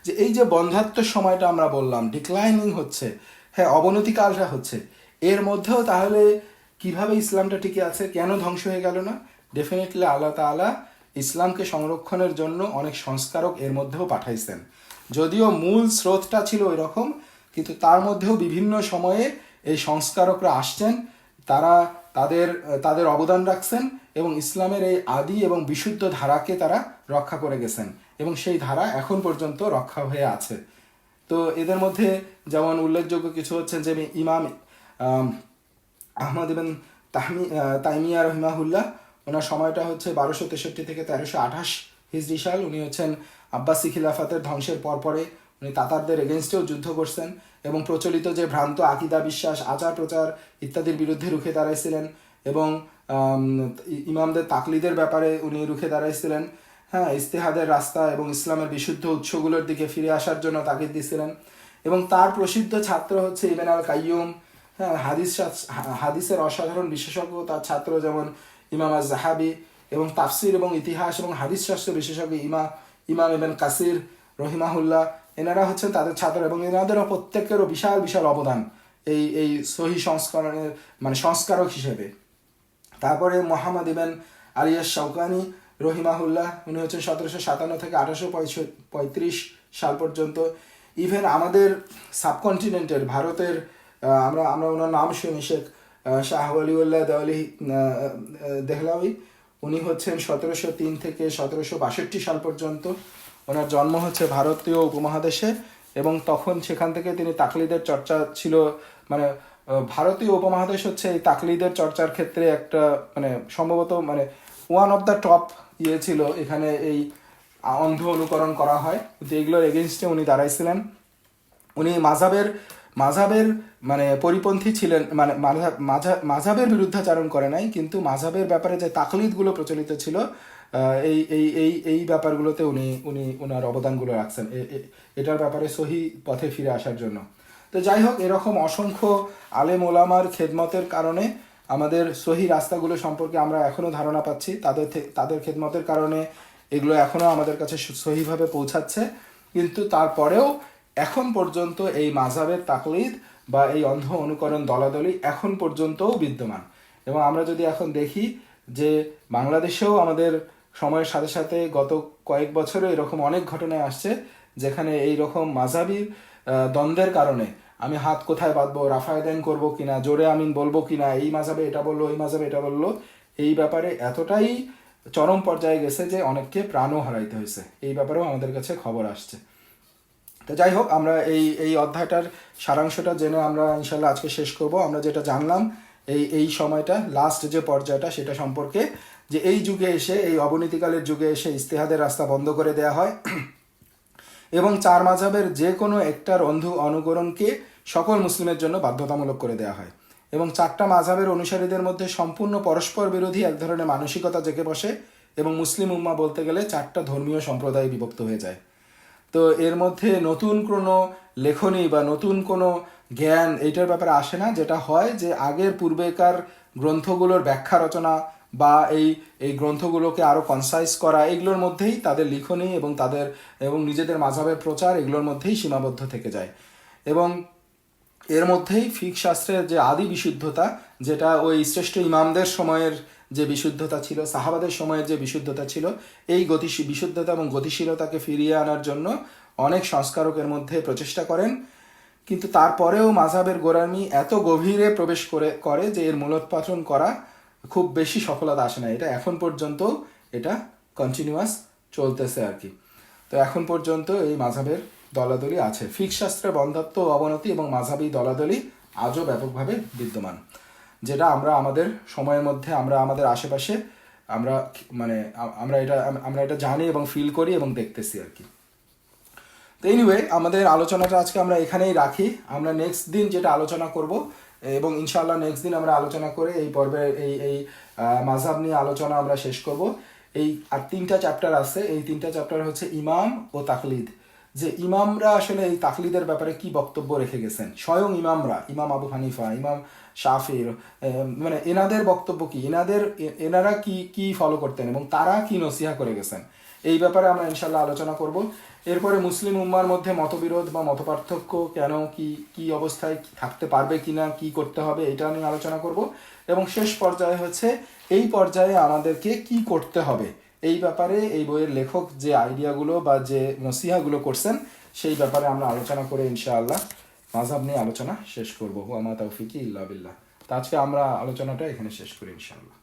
A: যে এই যে বন্ধ্যাত্বের সময়টা আমরা বললাম ডিক্লাইনিং হচ্ছে, হ্যাঁ, অবনতিকালটা হচ্ছে, এর মধ্যেও তাহলে কিভাবে ইসলামটা টিকে আছে, কেন ধ্বংস হয়ে গেল না? ডেফিনেটলি আল্লাহ তাআলা ইসলামকে সংরক্ষণের জন্য অনেক সংস্কারক এর মধ্যেও পাঠাইছেন। যদিও মূল স্রোতটা ছিল ওই রকম, কিন্তু তার মধ্যেও বিভিন্ন সময়ে এই সংস্কারকরা আসছেন, তারা তাদের অবদান রাখছেন, এবং ইসলামের এই আদি এবং বিশুদ্ধ ধারাকে তারা রক্ষা করে গেছেন, এবং সেই ধারা এখন পর্যন্ত রক্ষা হয়ে আছে। তো এদের মধ্যে যেমন উল্লেখযোগ্য কিছু হচ্ছেন, যে ইমাম আহমদ ইবন তাইমিয়া রহিমাহুল্লাহ, ওনার সময়টা হচ্ছে 1263 থেকে 1328 হিজরি সাল। উনি হচ্ছেন আব্বাসি খিলাফাতের ধ্বংসের পরপরে উনি তাতারদের এগেনস্টেও যুদ্ধ করছেন, এবং প্রচলিত যে ভ্রান্ত আকিদা, বিশ্বাস, আচার প্রচার ইত্যাদির বিরুদ্ধে রুখে দাঁড়াইছিলেন, এবং ইমামদের তাকলিদের ব্যাপারে উনি রুখে দাঁড়াইছিলেন। হ্যাঁ, ইস্তেহাদের রাস্তা এবং ইসলামের বিশুদ্ধ উৎসগুলোর দিকে ফিরে আসার জন্য তাগিদ দিছিলেন। এবং তার প্রসিদ্ধ ছাত্র হচ্ছে ইবনে আল কাইয়ুম। হ্যাঁ, হাদিসের অসাধারণ বিশেষজ্ঞ তার ছাত্র, যেমন ইমাম আজ-জাহাবি, এবং তাফসির এবং ইতিহাস এবং হাদিস শাস্ত্র বিশেষজ্ঞ ইমাম ইবনে কাসির রহিমাহুল্লাহ, এনারা হচ্ছেন তাদের ছাত্র, এবং এনাদেরও প্রত্যেকেরও বিশাল বিশাল অবদান এই সহি সংস্করণের সংস্কারক হিসেবে। তারপরে মোহাম্মদ ইবেন আলিয়াস শাওকানি রহিমাহুল্লাহ, উনি হচ্ছেন 1757 থেকে 1835 সাল পর্যন্ত। ইভেন আমাদের সাবকন্টিনেন্টের ভারতের আমরা ওনার নাম শুনি, শেখ শাহ ওয়ালিউল্লাহ দেহলাউই, উনি হচ্ছেন 1703 থেকে 1762 সাল পর্যন্ত। ওনার জন্ম হচ্ছে ভারতীয় উপমহাদেশে, এবং তখন সেখান থেকে তিনি তাকলিদের চর্চা ছিল, ভারতীয় উপমহাদেশ হচ্ছে এই তাকলিদের চর্চার ক্ষেত্রে একটা সম্ভবত ওয়ান অফ দ্য টপ ছিল, এখানে এই অন্ধ অনুকরণ করা হয়, কিন্তু এগুলোর এগেনস্টে উনি দাঁড়াইছিলেন। উনি মাঝহাবের পরিপন্থী ছিলেন, মাঝহাবের বিরুদ্ধাচারণ করে নাই, কিন্তু মাঝহাবের ব্যাপারে যে তাকলিদগুলো প্রচলিত ছিল, এই ব্যাপারগুলোতে উনার অবদানগুলো রাখছেন, এটার ব্যাপারে সহি পথে ফিরে আসার জন্য। তো যাই হোক, এরকম অসংখ্য আলেম ওলামার খেদমতের কারণে আমাদের সহি রাস্তাগুলো সম্পর্কে আমরা এখনও ধারণা পাচ্ছি, তাদের খেদমতের কারণে এগুলো এখনও আমাদের কাছে সহিভাবে পৌঁছাচ্ছে। কিন্তু তারপরেও এখন পর্যন্ত এই মাযহাবের তাকলিদ বা এই অন্ধ অনুকরণ দলাদলি এখন পর্যন্তও বিদ্যমান, এবং আমরা যদি এখন দেখি যে বাংলাদেশেও আমাদের সময়ের সাথে সাথে গত কয়েক বছরে এরকম অনেক ঘটনায় আসছে যেখানে এই রকম মাঝাবির দ্বন্দ্বের কারণে আমি হাত কোথায় বাঁধবো, রাফায়দাইন করবো কিনা, জোরে আমিন বলবো কিনা, এই মাঝাবে এটা বললো, এই মাঝাবে এটা বললো, এই ব্যাপারে এতটাই চরম পর্যায়ে গেছে যে অনেককে প্রাণও হারাইতে হয়েছে। এই ব্যাপারেও আমাদের কাছে খবর আসছে। তো যাই হোক, আমরা এই অধ্যায়টার সারাংশটা জেনে আমরা ইনশাল্লাহ আজকে শেষ করব। আমরা যেটা জানলাম এই সময়টা লাস্ট যে পর্যায়টা সেটা সম্পর্কে, যে এই যুগে এসে, এই অবনীতিকালের যুগে এসে ইস্তেহাদের রাস্তা বন্ধ করে দেয়া হয় এবং চার মাযহাবের যে কোনো একটার অনুকরণকে সকল মুসলিমের জন্য বাধ্যতামূলক করে দেয়া হয় এবং চারটা মাযহাবের অনুসারীদের মধ্যে সম্পূর্ণ পরস্পর বিরোধী এক ধরনের মানসিকতা জেগে বসে এবং মুসলিম উম্মাহ বলতে গেলে চারটা ধর্মীয় সম্প্রদায়ে বিভক্ত হয়ে যায়। তো এর মধ্যে নতুন কোনো লেখনী বা নতুন কোনো জ্ঞান এইটার ব্যাপারে আসে না। যেটা হয় যে আগের পূর্বেকার গ্রন্থগুলোর ব্যাখ্যা রচনা বা এই গ্রন্থগুলোকে আরও কনসাইজ করা, এগুলোর মধ্যেই তাদের লিখনী এবং নিজেদের মাযহাবের প্রচার এগুলোর মধ্যেই সীমাবদ্ধ থেকে যায়। এবং এর মধ্যেই ফিকহ শাস্ত্রের যে আদি বিশুদ্ধতা, যেটা ওই শ্রেষ্ঠ ইমামদের সময়ের যে বিশুদ্ধতা ছিল, সাহাবাদের সময়ের যে বিশুদ্ধতা ছিল, এই বিশুদ্ধতা এবং গতিশীলতাকে ফিরিয়ে আনার জন্য অনেক সংস্কারকের মধ্যে প্রচেষ্টা করেন। কিন্তু তারপরেও মাযহাবের গোড়ামি এত গভীরে প্রবেশ করে যে এর মূলোৎপাটন করা খুব বেশি সফলতা আসে না। এটা এখন পর্যন্ত এটা কন্টিনিউয়াস চলতেছে আর কি। তো এখন পর্যন্ত এই মাযহাবের দলাদলি আছে। ফিকহ শাস্ত্রের বন্ধ্যাত্ব ও অবনতি এবং মাযহাবী দলাদলি আজও ব্যাপকভাবে বিদ্যমান, যেটা আমরা আমাদের সময়ের মধ্যে আমরা আমাদের আশেপাশে আমরা এটা জানি এবং ফিল করি এবং দেখতেছি আর কি। তো এনিওয়ে, আমাদের আলোচনাটা আজকে আমরা এখানেই রাখি। আমরা নেক্সট দিন যেটা আলোচনা করব এবং ইনশাআল্লাহ নেক্সট দিন আমরা আলোচনা করে এই পর্বের এই মাযহাব নিয়ে আলোচনা আমরা শেষ করব। আর 3টা চ্যাপ্টার আছে। এই 3টা চ্যাপ্টার হচ্ছে ইমাম ও তাকলিদ, যে ইমামরা আসলে এই তাকলিদের ব্যাপারে কি বক্তব্য রেখে গেছেন। স্বয়ং ইমামরা, ইমাম আবু হানিফা, ইমাম শাফির, মানে এনাদের বক্তব্য কি, এনারা কি ফলো করতেন এবং তারা কি নসিহা করে গেছেন, এই ব্যাপারে আমরা ইনশাল্লাহ আলোচনা করব। এরপরে মুসলিম উম্মার মধ্যে মতবিরোধ বা মতপার্থক্য কেন, কি অবস্থায় থাকতে পারবে কিনা, কি করতে হবে, এটা নিয়ে আলোচনা করব। এবং শেষ পর্যায়ে হচ্ছে এই পর্যায়ে আমাদেরকে কি করতে হবে, এই ব্যাপারে এই বইয়ের লেখক যে আইডিয়াগুলো বা যে নসিহাগুলো করছেন সেই ব্যাপারে আমরা আলোচনা করে ইনশাআল্লাহ মাযহাব নিয়ে আলোচনা শেষ করবো। ওয়া মা তাওফিকি ইল্লা বিল্লাহ। তো আজকে আমরা আলোচনাটা এখানে শেষ করি ইনশাআল্লাহ।